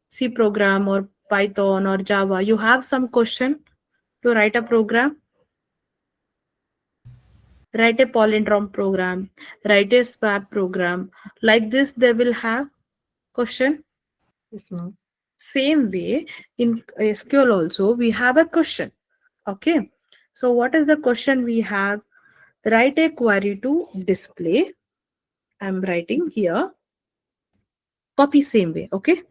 C program or Python or Java, you have some question to write a program, write a palindrome program, write a swap program. Like this, they will have question. Yes, ma'am. Same way in SQL also, we have a question. Okay. So what is the question we have? Write a query to display. I'm writing here. Copy same way. Okay.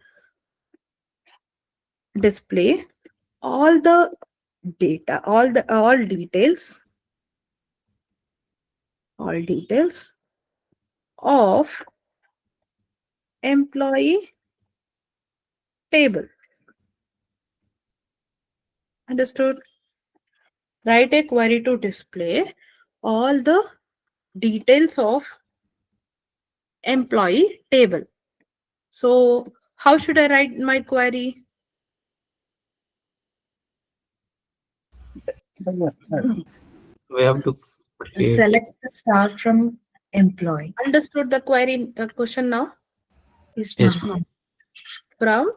Display all the data, all details of employee table. Understood? Write a query to display all the details of employee table. So how should I write my query? We have to create. Select the star from employee. Understood the query question now? Yes, Yes, ma'am. From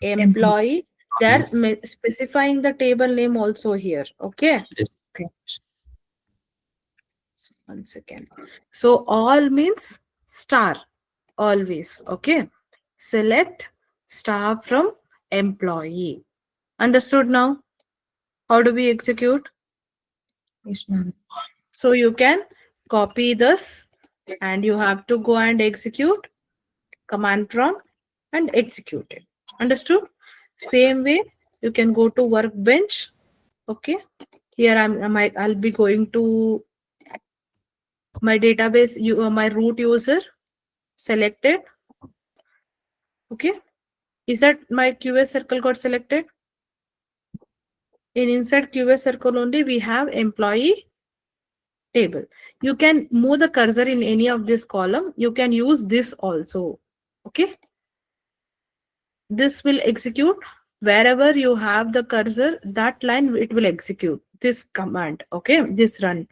employee, they are specifying the table name also here. Okay. Yes. Okay. So one second. So all means star always. Okay. Select star from employee. Understood now? How do we execute? Yes, ma'am. So you can copy this and you have to go and execute command prompt and execute it. Understood? Same way you can go to workbench. Okay. Here I'll be going to my database, my root user selected. Okay. Is that my QA circle got selected? In inside QA circle only, we have employee table. You can move the cursor in any of this column. You can use this also. Okay. This will execute wherever you have the cursor, that line it will execute this command. Okay, this run.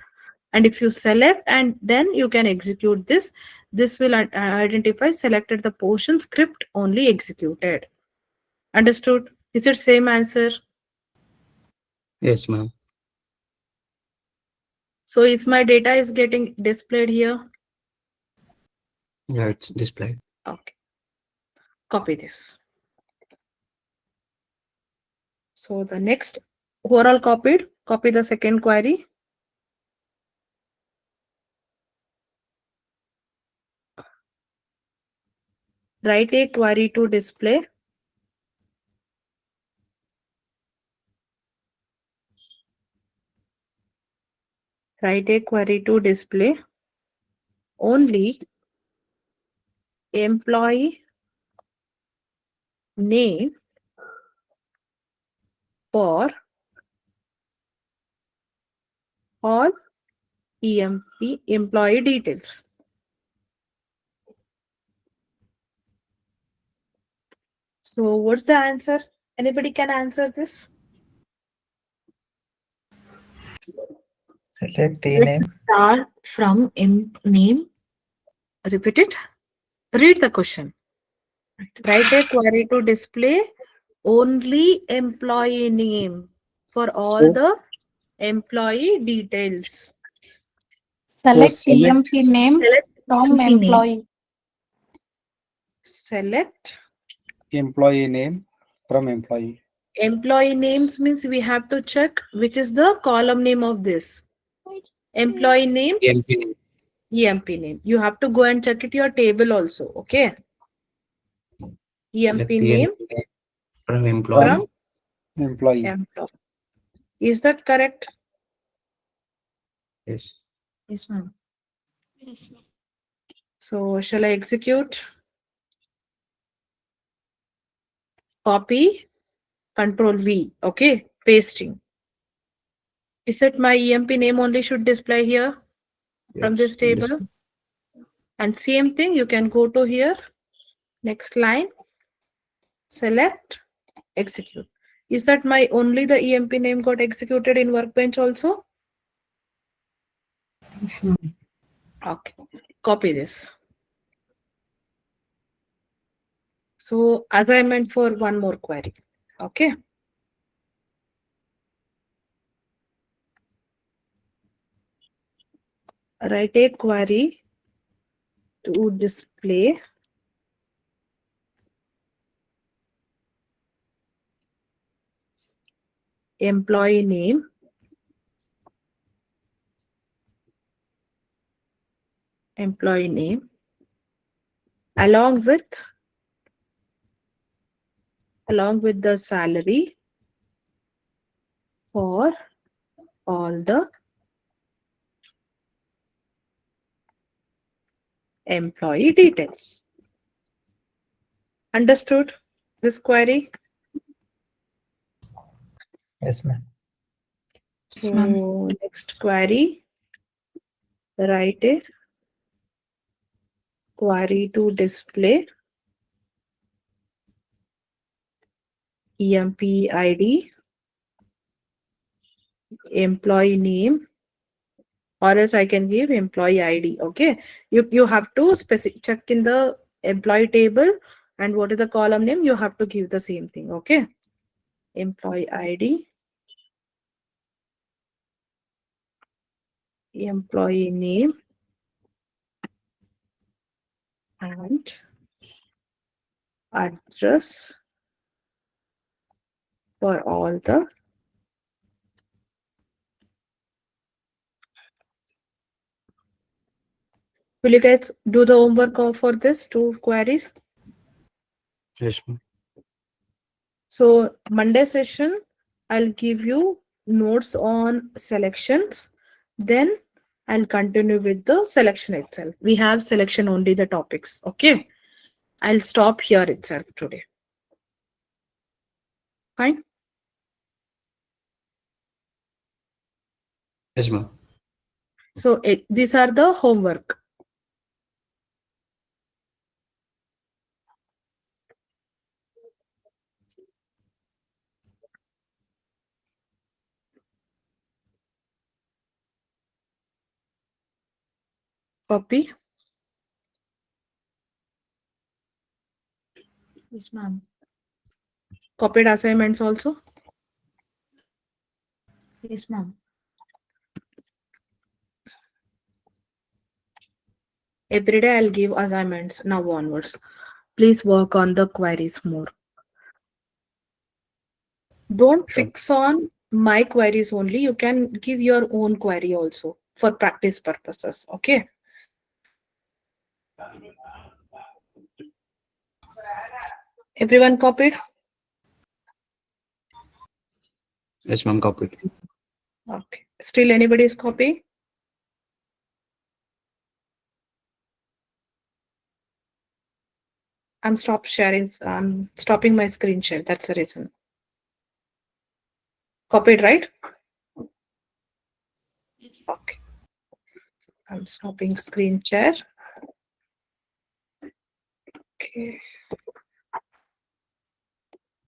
And if you select and then you can execute this, this will identify selected the portion script only executed. Understood? Is it same answer? Yes, ma'am. So is my data is getting displayed here? Yeah, it's displayed. Okay. Copy this. So the next overall copied, copy the second query. Write a query to display only employee name for all EMP employee details. So what's the answer? Anybody can answer this? Select a name. Start from name. Repeat it. Read the question. Write a query to display only employee name for all So, the employee details. Select select EMP name from EMP name. employee. Select employee name from employee. employee names means we have to check which is the column name of this. Employee name, EMP name. EMP name. You have to go and check it your table also. Okay. EMP Select name EMP name from employee. from Employee. employee. Is that correct? Yes. Yes, ma'am. So shall I execute? Copy, Control V. Okay. Pasting. Is it my EMP name only should display here from this Yes. table? And same thing, you can go to here. Next line. Select, execute. Is that my only the EMP name got executed in Workbench also? Yes, ma'am. Okay. Copy this. So assignment for one more query. Okay. Write a query to display employee name along with the salary for all the employee details. Understood this query? Yes, ma'am. Yes, ma'am. So next query, write a query to display EMP ID, employee name, or else I can give employee ID. Okay, you have to check in the employee table and what is the column name, you have to give the same thing. Okay, employee ID, employee name, and address for all the will you guys do the homework for this two queries? Yes, ma'am. So Monday session, I'll give you notes on selections. Then I'll continue with the selection itself. We have selection only the topics. Okay. I'll stop here itself today. Fine. Yes, ma'am. So these are the homework. Copy. Yes, ma'am. Copied assignments also. Yes, ma'am. Every day I'll give assignments now onwards. Please work on the queries more. Don't Sure. fix on my queries only. You can give your own query also for practice purposes. Okay. Everyone copied? Yes, ma'am. Copied. Okay. Still anybody is copying? I'm stopping my screen share. That's the reason. Copied, right? Okay. I'm stopping screen share. Okay.